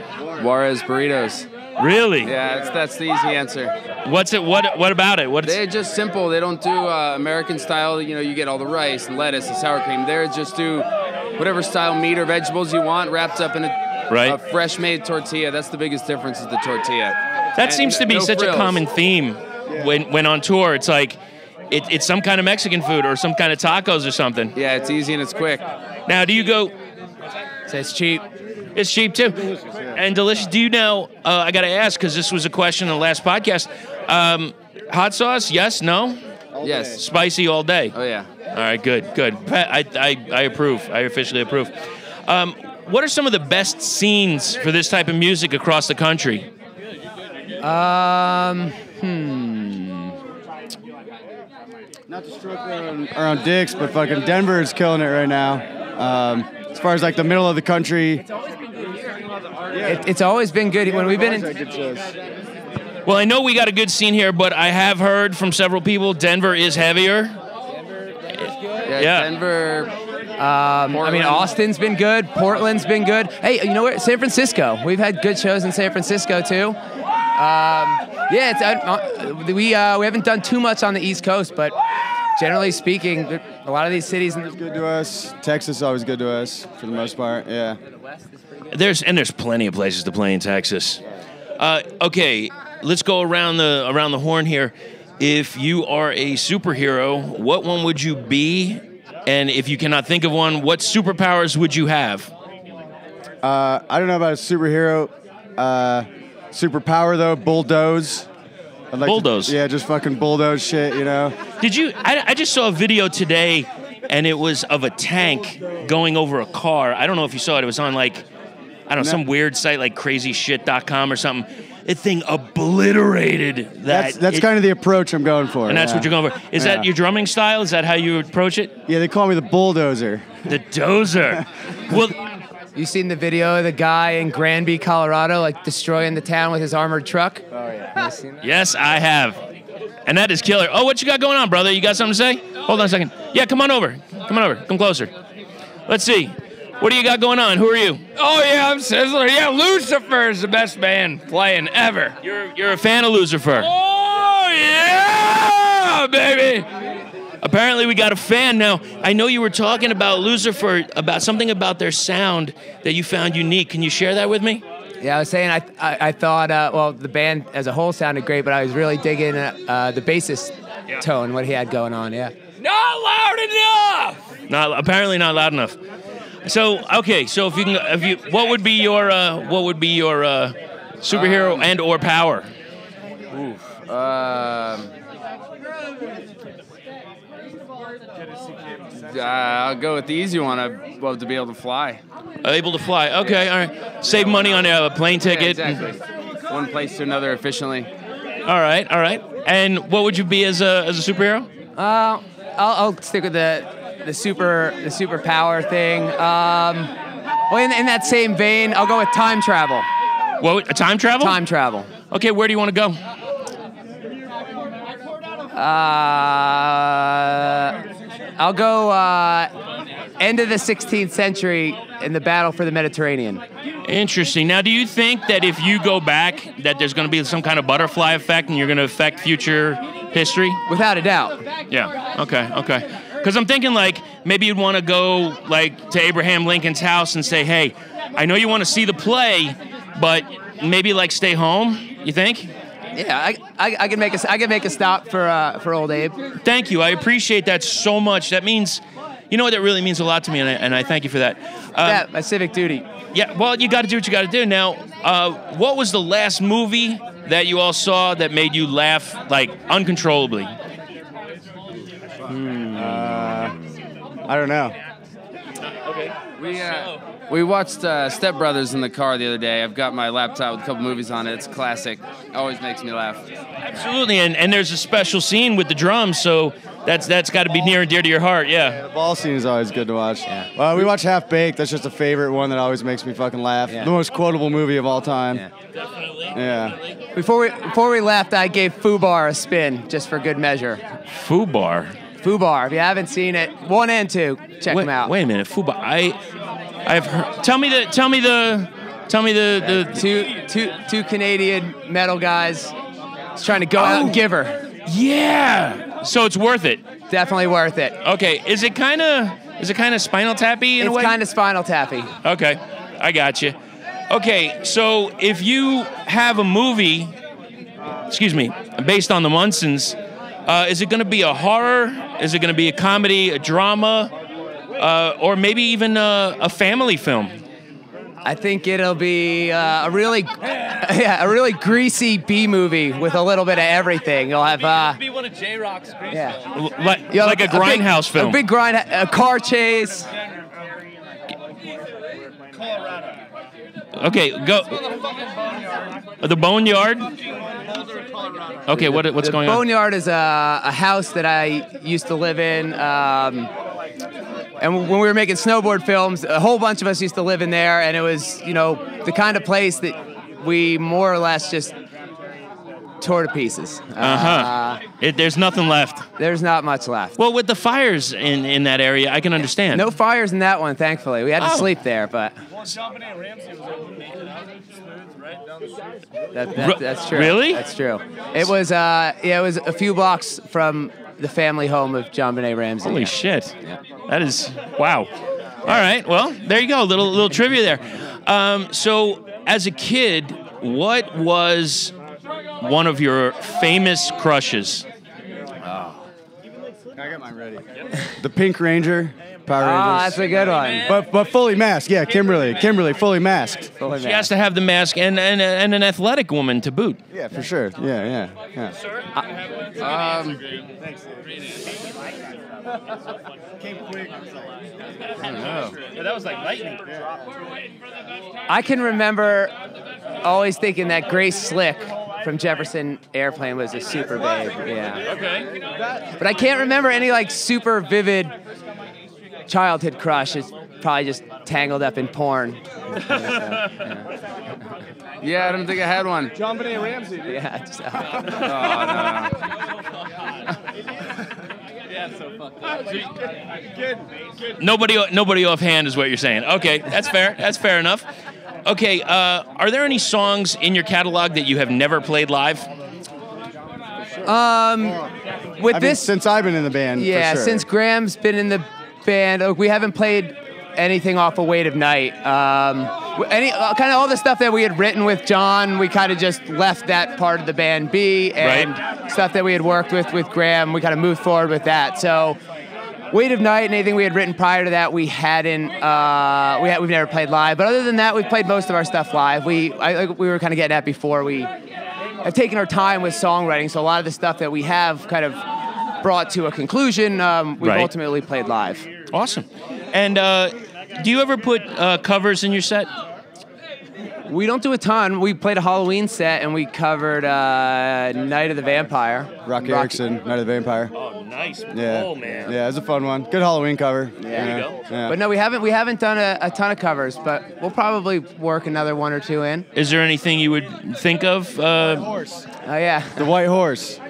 [SPEAKER 4] Juarez burritos.
[SPEAKER 3] Really?
[SPEAKER 4] Yeah, that's the easy answer.
[SPEAKER 3] What's it? What about it?
[SPEAKER 4] They're just simple. They don't do American style. You get all the rice and lettuce and sour cream. They just do whatever style meat or vegetables you want, wrapped up in a fresh made tortilla. That's the biggest difference is the tortilla.
[SPEAKER 3] That seems to be such a common theme when on tour. It's like it's some kind of Mexican food or some kind of tacos or something.
[SPEAKER 4] Yeah, it's easy and it's quick.
[SPEAKER 3] Now, do you go?
[SPEAKER 6] So it's cheap.
[SPEAKER 3] It's cheap too, and delicious. Do you know? I got to ask because this was a question in the last podcast. Hot sauce? Yes? No?
[SPEAKER 4] Yes.
[SPEAKER 3] Spicy all day.
[SPEAKER 4] Oh yeah.
[SPEAKER 3] All right. Good. I approve. I officially approve. What are some of the best scenes for this type of music across the country?
[SPEAKER 5] Not to stroke around dicks, but fucking Denver is killing it right now. As far as like the middle of the country.
[SPEAKER 6] It's always been good when we've been in.
[SPEAKER 3] Well, I know we got a good scene here, but I have heard from several people Denver is heavier.
[SPEAKER 4] Yeah. Denver.
[SPEAKER 6] I mean, Austin's been good. Portland's been good. Hey, you know what? San Francisco. We've had good shows in San Francisco too. We haven't done too much on the East Coast, but generally speaking, a lot of these cities.
[SPEAKER 5] It's good to us. Texas is always good to us for the most part. Yeah.
[SPEAKER 3] There's plenty of places to play in Texas. Okay, let's go around the horn here. If you are a superhero, what one would you be? And if you cannot think of one, what superpowers would you have?
[SPEAKER 5] I don't know about a superhero. Superpower though, bulldoze.
[SPEAKER 3] Bulldoze?
[SPEAKER 5] Just fucking bulldoze shit,
[SPEAKER 3] Did you? I just saw a video today, and it was of a tank going over a car. I don't know if you saw it. It was on some weird site like crazyshit.com or something. The thing obliterated that.
[SPEAKER 5] That's kind of the approach I'm going for.
[SPEAKER 3] And that's what you're going for. Is that your drumming style? Is that how you approach it?
[SPEAKER 5] Yeah, they call me the bulldozer.
[SPEAKER 3] The dozer. Well,
[SPEAKER 6] you seen the video of the guy in Granby, Colorado, like destroying the town with his armored truck?
[SPEAKER 5] Oh yeah.
[SPEAKER 3] Yes, I have. And that is killer. Oh, what you got going on, brother? You got something to say? Hold on a second. Yeah, come on over. Come closer. Let's see. What do you got going on? Who are you?
[SPEAKER 8] Oh, yeah, I'm Sizzler. Yeah, Loserfur is the best band playing ever.
[SPEAKER 3] You're a fan of Loserfur.
[SPEAKER 8] Oh, yeah, baby.
[SPEAKER 3] Apparently we got a fan now. I know you were talking about Loserfur, about something about their sound that you found unique. Can you share that with me?
[SPEAKER 6] Yeah, I was saying I thought, well, the band as a whole sounded great, but I was really digging the bassist tone, what he had going on, yeah.
[SPEAKER 8] Not loud enough.
[SPEAKER 3] Apparently not loud enough. So, okay, so what would be your superhero and or power?
[SPEAKER 4] I'll go with the easy one. I'd love to be able to fly.
[SPEAKER 3] Able to fly. Okay, all right. Save money on a plane ticket.
[SPEAKER 4] Yeah, exactly. One place to another efficiently.
[SPEAKER 3] All right. And what would you be as a superhero?
[SPEAKER 6] I'll stick with the super power thing. Well, in that same vein, I'll go with time travel.
[SPEAKER 3] What? Time travel?
[SPEAKER 6] Time travel.
[SPEAKER 3] Okay, where do you want to go?
[SPEAKER 6] I'll go end of the 16th century in the battle for the Mediterranean.
[SPEAKER 3] Interesting. Now, do you think that if you go back, that there's going to be some kind of butterfly effect and you're going to affect future history?
[SPEAKER 6] Without a doubt.
[SPEAKER 3] Yeah. Okay. Because I'm thinking, like, maybe you'd want to go, like, to Abraham Lincoln's house and say, hey, I know you want to see the play, but maybe, like, stay home, you think?
[SPEAKER 6] Yeah, I can make a stop for old Abe.
[SPEAKER 3] Thank you. I appreciate that so much. That means, you know what, that really means a lot to me, and I thank you for that.
[SPEAKER 6] Yeah, my civic duty.
[SPEAKER 3] Yeah, well, you got to do what you got to do. Now, what was the last movie that you all saw that made you laugh, like, uncontrollably?
[SPEAKER 5] I don't know.
[SPEAKER 4] We watched Step Brothers in the car the other day. I've got my laptop with a couple movies on it. It's classic. Always makes me laugh.
[SPEAKER 3] Absolutely, and there's a special scene with the drums, so that's got to be near and dear to your heart, yeah.
[SPEAKER 5] The ball scene is always good to watch. Yeah. Well, we watch Half Baked. That's just a favorite one that always makes me fucking laugh. Yeah. The most quotable movie of all time.
[SPEAKER 6] Yeah.
[SPEAKER 3] Definitely.
[SPEAKER 5] Yeah.
[SPEAKER 6] Before we left, I gave FUBAR a spin just for good measure.
[SPEAKER 3] FUBAR.
[SPEAKER 6] FUBAR. If you haven't seen it, 1 and 2, check them out.
[SPEAKER 3] Wait a minute, FUBAR. I've heard. Tell me the
[SPEAKER 6] two Canadian metal guys just trying to go out and give her.
[SPEAKER 3] Yeah. So it's worth it.
[SPEAKER 6] Definitely worth it.
[SPEAKER 3] Okay. Is it kind of Spinal Tappy in a way?
[SPEAKER 6] It's kind of Spinal Tappy.
[SPEAKER 3] Okay. I got you. Okay. So if you have a movie, based on the Munsens, is it going to be a horror? Is it going to be a comedy, a drama, or maybe even a family film?
[SPEAKER 6] I think it'll be a really greasy B movie with a little bit of everything. You'll have
[SPEAKER 7] be one of J-Rock's grease
[SPEAKER 3] films. Like a grindhouse film.
[SPEAKER 6] A big a car chase.
[SPEAKER 3] Okay, go. The Boneyard. Okay, what's going on?
[SPEAKER 6] The Boneyard is a house that I used to live in. And when we were making snowboard films, a whole bunch of us used to live in there, and it was, the kind of place that we more or less just tore to pieces.
[SPEAKER 3] There's nothing left.
[SPEAKER 6] There's not much left.
[SPEAKER 3] Well, with the fires in that area, I can understand.
[SPEAKER 6] No fires in that one, thankfully. We had to sleep there, but...
[SPEAKER 7] Dominic Ramsey was able to make it out smooth right down the street.
[SPEAKER 6] That's true.
[SPEAKER 3] Really?
[SPEAKER 6] That's true. It was a few blocks from the family home of John Benet Ramsey.
[SPEAKER 3] Holy shit. Yeah. That is, wow. All right, well, there you go. Little trivia there. So, as a kid, what was one of your famous crushes?
[SPEAKER 5] I got mine ready. The Pink Ranger, Power Rangers.
[SPEAKER 6] That's a good one.
[SPEAKER 5] But fully masked. Yeah, Kimberly, fully masked.
[SPEAKER 3] She has to have the mask and an athletic woman to boot.
[SPEAKER 5] Yeah, for sure. Yeah.
[SPEAKER 7] Came quick. I don't know. Yeah, that was like lightning.
[SPEAKER 6] I can remember always thinking that Grace Slick from Jefferson Airplane was a super babe. Yeah.
[SPEAKER 3] Okay.
[SPEAKER 6] But I can't remember any super vivid childhood crush. It's probably just tangled up in porn.
[SPEAKER 4] Yeah, I don't think I had one.
[SPEAKER 5] John Benet Ramsey.
[SPEAKER 6] Yeah.
[SPEAKER 4] Oh, no.
[SPEAKER 3] Nobody offhand is what you're saying. Okay, that's fair. That's fair enough. Okay, are there any songs in your catalog that you have never played live?
[SPEAKER 5] Since I've been in the band,
[SPEAKER 6] yeah,
[SPEAKER 5] for sure.
[SPEAKER 6] since Graham's been in the band, we haven't played anything off of Weight of Night. Kind of all the stuff that we had written with John, we kind of just left that part of the band be, and stuff that we had worked with Graham, we kind of moved forward with that. So Weight of Night and anything we had written prior to that, we hadn't. We've never played live, but other than that, we've played most of our stuff live. We were kind of getting at before. We have taken our time with songwriting, so a lot of the stuff that we have kind of brought to a conclusion, we've ultimately played live.
[SPEAKER 3] Awesome. And do you ever put covers in your set?
[SPEAKER 6] We don't do a ton. We played a Halloween set, and we covered Night of the Vampire.
[SPEAKER 5] Rock Erickson, Night of the Vampire.
[SPEAKER 3] Oh, nice.
[SPEAKER 5] Yeah.
[SPEAKER 3] Oh, man.
[SPEAKER 5] Yeah, it was a fun one. Good Halloween cover.
[SPEAKER 6] Yeah.
[SPEAKER 3] There you go.
[SPEAKER 5] Yeah.
[SPEAKER 6] But no, we haven't done a ton of covers, but we'll probably work another one or two in.
[SPEAKER 3] Is there anything you would think of?
[SPEAKER 5] Horse.
[SPEAKER 6] Oh, yeah.
[SPEAKER 5] The White Horse.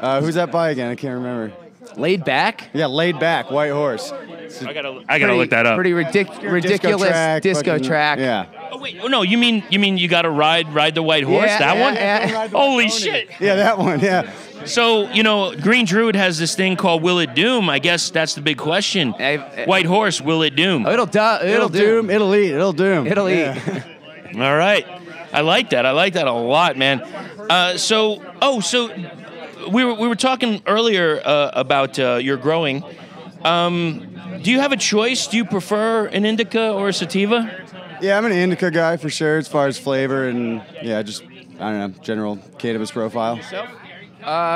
[SPEAKER 5] Who's that by again? I can't remember.
[SPEAKER 6] Laid Back?
[SPEAKER 5] Yeah, Laid Back, White Horse.
[SPEAKER 3] I gotta look that up.
[SPEAKER 6] Pretty ridiculous disco track.
[SPEAKER 5] Yeah.
[SPEAKER 3] Oh wait, no, you mean you gotta ride the white horse?
[SPEAKER 6] Yeah,
[SPEAKER 3] that one?
[SPEAKER 6] yeah.
[SPEAKER 3] Holy shit!
[SPEAKER 5] Yeah, that one. Yeah.
[SPEAKER 3] So Green Druid has this thing called Will It Doom? I guess that's the big question. White horse, will it doom?
[SPEAKER 6] Oh, it'll doom.
[SPEAKER 5] It'll eat. It'll doom.
[SPEAKER 6] It'll eat.
[SPEAKER 3] All right, I like that. I like that a lot, man. So we were talking earlier about your growing. Do you have a choice? Do you prefer an indica or a sativa?
[SPEAKER 5] Yeah, I'm an indica guy for sure, as far as flavor and just I don't know, general cannabis profile.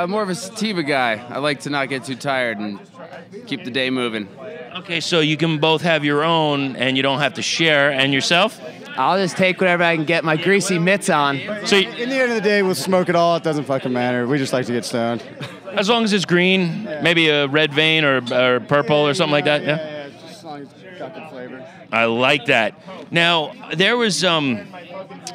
[SPEAKER 4] More of a sativa guy. I like to not get too tired and keep the day moving.
[SPEAKER 3] Okay, so you can both have your own, and you don't have to share. And yourself?
[SPEAKER 6] I'll just take whatever I can get my greasy mitts on.
[SPEAKER 3] So
[SPEAKER 5] in the end of the day, we'll smoke it all. It doesn't fucking matter. We just like to get stoned.
[SPEAKER 3] As long as it's green, maybe a red vein or purple or something like that.
[SPEAKER 5] Yeah, just as long as it's got good flavor.
[SPEAKER 3] I like that. Now, there was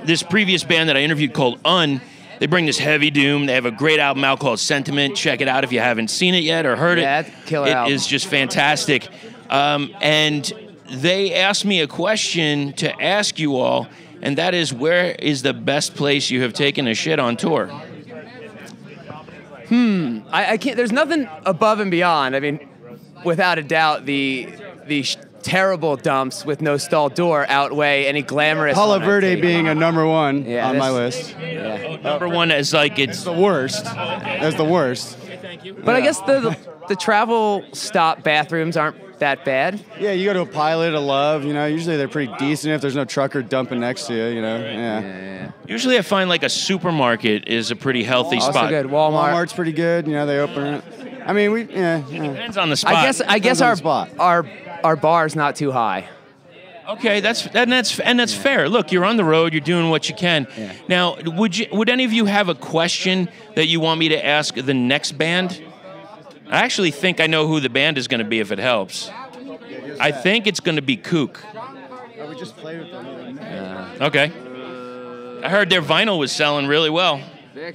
[SPEAKER 3] this previous band that I interviewed called They bring this heavy doom. They have a great album out called Sentiment. Check it out if you haven't seen it yet or heard it.
[SPEAKER 6] Yeah, killer album.
[SPEAKER 3] It is just fantastic. And they asked me a question to ask you all, and that is, where is the best place you have taken a shit on tour?
[SPEAKER 6] I can't. There's nothing above and beyond. I mean, without a doubt, the terrible dumps with no stall door outweigh any glamorous.
[SPEAKER 5] Palo Verde being a number one on my list.
[SPEAKER 6] Yeah.
[SPEAKER 3] Number one is like it's
[SPEAKER 5] the worst. That's the worst.
[SPEAKER 6] But I guess the travel stop bathrooms aren't that bad.
[SPEAKER 5] Yeah, you go to a Pilot, a Love. Usually they're pretty decent if there's no trucker dumping next to you. Yeah.
[SPEAKER 3] Usually I find like a supermarket is a pretty healthy
[SPEAKER 6] Also
[SPEAKER 3] spot.
[SPEAKER 6] good. Walmart's
[SPEAKER 5] pretty good. They open it. I mean,
[SPEAKER 3] It depends on the spot.
[SPEAKER 6] I guess our bar's not too high.
[SPEAKER 3] Okay, that's fair. Look, you're on the road. You're doing what you can.
[SPEAKER 6] Yeah.
[SPEAKER 3] Now, would any of you have a question that you want me to ask the next band? I actually think I know who the band is going to be if it helps. I think it's going to be Kook.
[SPEAKER 5] We just played with them.
[SPEAKER 3] Okay. I heard their vinyl was selling really well.
[SPEAKER 4] They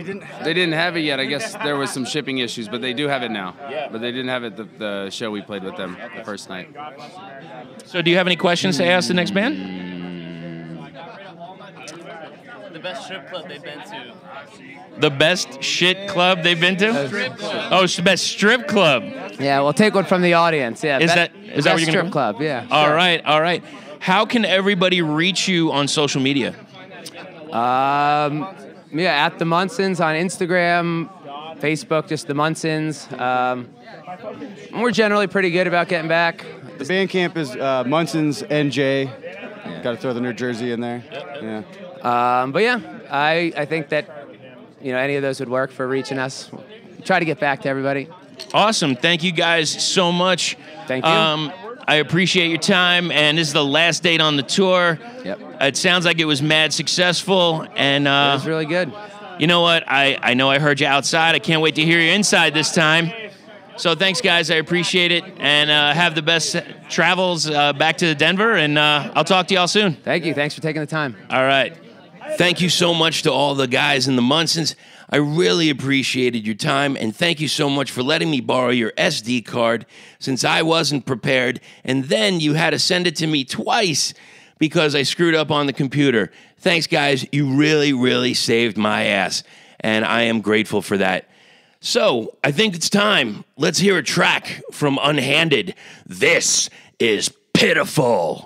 [SPEAKER 4] didn't have it yet. I guess there was some shipping issues, but they do have it now. Yeah. But they didn't have it the show we played with them the first night.
[SPEAKER 3] So do you have any questions to ask the next band?
[SPEAKER 7] The best strip club they've been to.
[SPEAKER 3] The best shit club they've been to?
[SPEAKER 7] Strip club.
[SPEAKER 3] Oh, it's the best strip club.
[SPEAKER 6] Yeah, we'll take one from the audience. Yeah.
[SPEAKER 3] Is that where you're going to
[SPEAKER 6] strip club? Yeah.
[SPEAKER 3] All
[SPEAKER 6] sure.
[SPEAKER 3] right, all right. How can everybody reach you on social media?
[SPEAKER 6] Yeah, at the Munsens on Instagram, Facebook, just the Munsens. We're generally pretty good about getting back.
[SPEAKER 5] The band camp is Munsens NJ. Got to throw the New Jersey in there. Yeah.
[SPEAKER 6] But yeah, I think that any of those would work for reaching us. Try to get back to everybody.
[SPEAKER 3] Awesome. Thank you guys so much.
[SPEAKER 6] Thank you.
[SPEAKER 3] I appreciate your time, and this is the last date on the tour.
[SPEAKER 6] Yep.
[SPEAKER 3] It sounds like it was mad successful, and
[SPEAKER 6] it was really good.
[SPEAKER 3] You know what? I know I heard you outside. I can't wait to hear you inside this time. So thanks, guys. I appreciate it, and have the best travels back to Denver, and I'll talk to y'all soon.
[SPEAKER 6] Thank you. Thanks for taking the time.
[SPEAKER 3] All right. Thank you so much to all the guys in the Munsens. I really appreciated your time, and thank you so much for letting me borrow your SD card since I wasn't prepared, and then you had to send it to me twice because I screwed up on the computer. Thanks, guys. You really, really saved my ass, and I am grateful for that. So, I think it's time. Let's hear a track from Unhanded. This is Pitiful.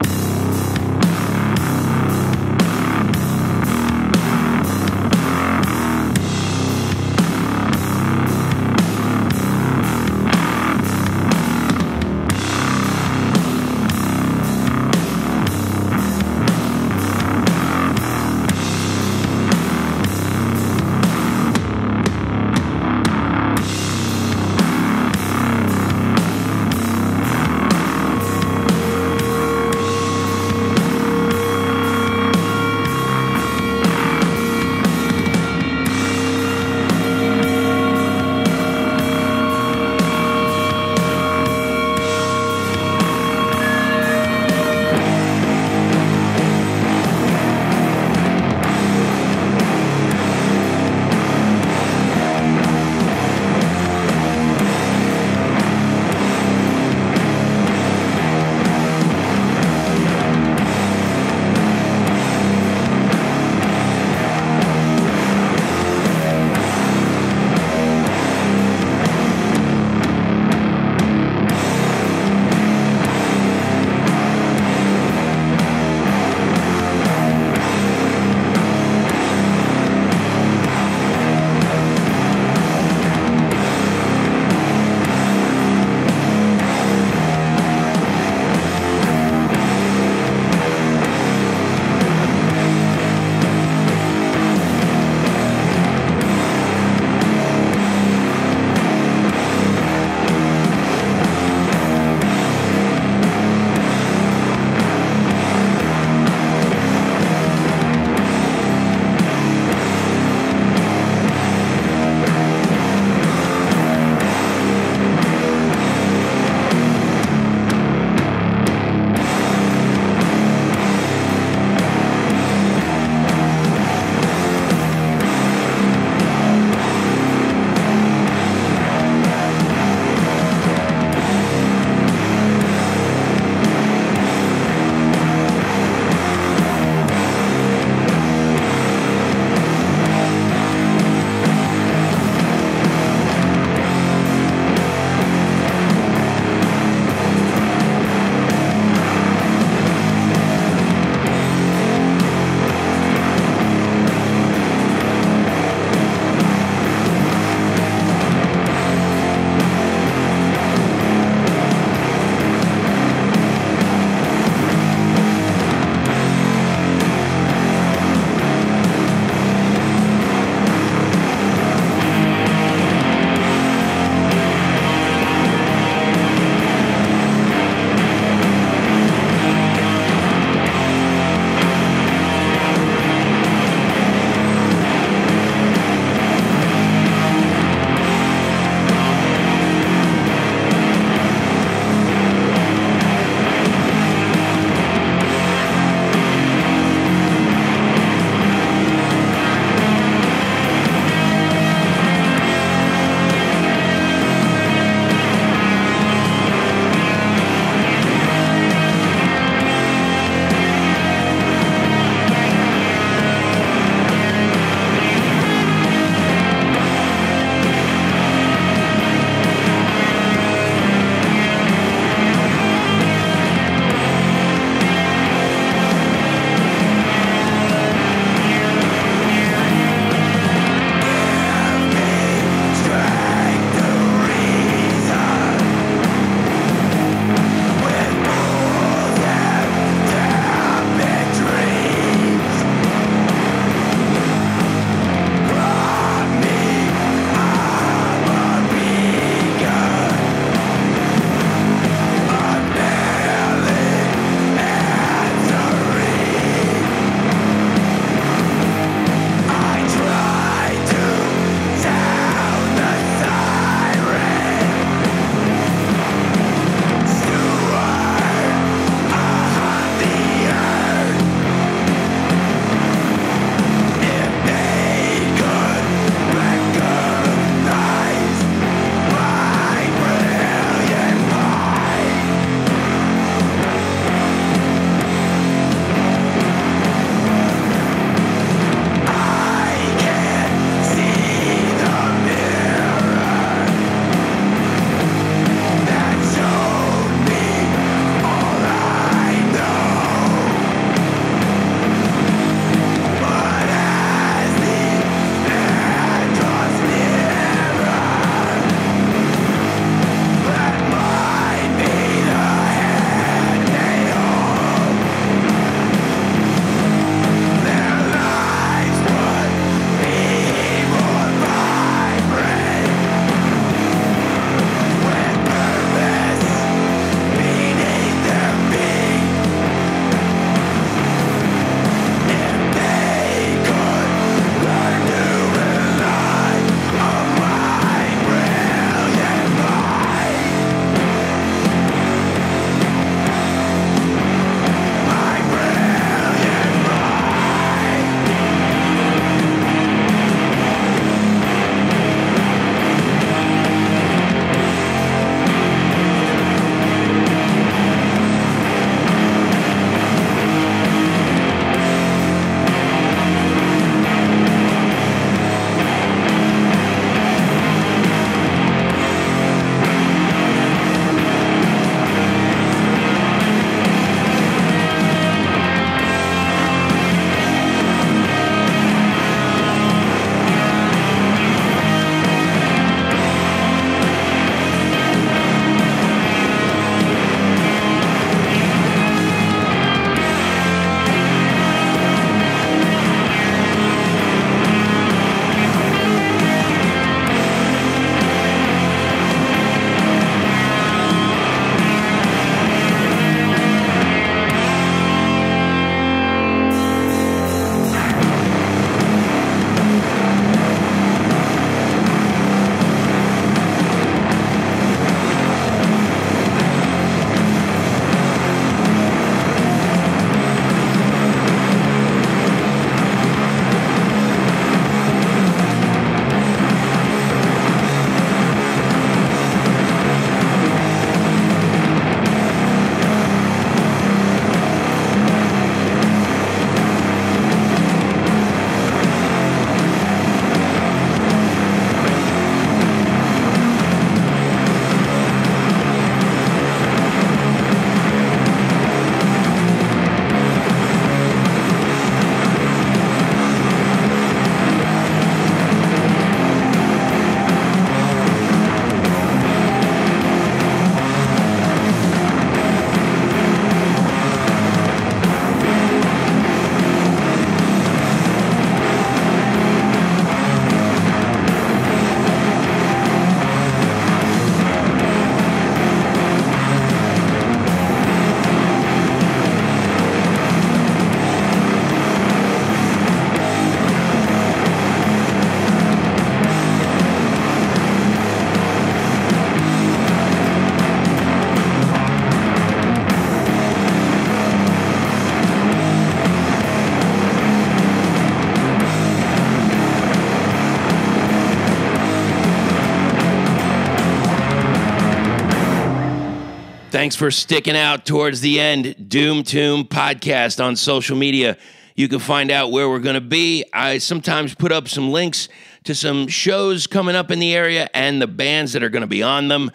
[SPEAKER 3] Thanks for sticking out towards the end. Doom Tomb Podcast on social media. You can find out where we're going to be. I sometimes put up some links to some shows coming up in the area and the bands that are going to be on them.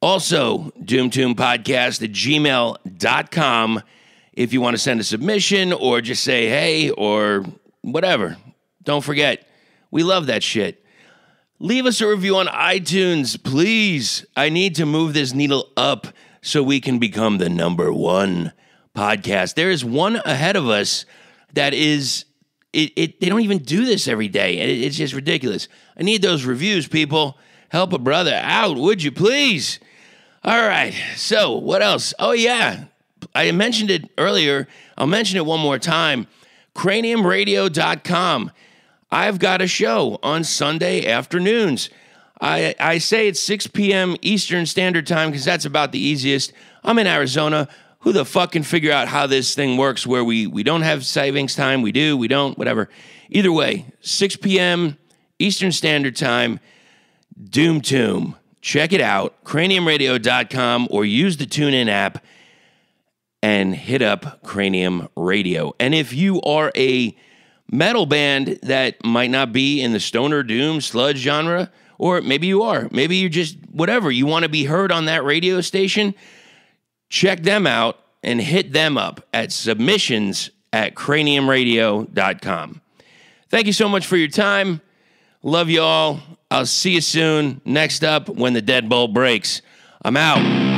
[SPEAKER 3] Also, doomtombpodcast@gmail.com if you want to send a submission or just say hey or whatever. Don't forget, we love that shit. Leave us a review on iTunes, please. I need to move this needle up so we can become the #1 podcast. There is one ahead of us that is, they don't even do this every day. It's just ridiculous. I need those reviews, people. Help a brother out, would you please? All right, so what else? Oh, yeah, I mentioned it earlier. I'll mention it one more time. craniumradio.com. I've got a show on Sunday afternoons. I say it's 6 p.m. Eastern Standard Time because that's about the easiest. I'm in Arizona. Who the fuck can figure out how this thing works where we don't have savings time? We do, we don't, whatever. Either way, 6 p.m. Eastern Standard Time, Doom Tomb. Check it out, craniumradio.com, or use the TuneIn app and hit up Cranium Radio. And if you are a metal band that might not be in the stoner, doom, sludge genre, or maybe you are, maybe you just, whatever, you want to be heard on that radio station, check them out and hit them up at submissions@craniumradio.com. Thank you so much for your time. Love you all. I'll see you soon. Next up, When the Deadbolt Breaks. I'm out.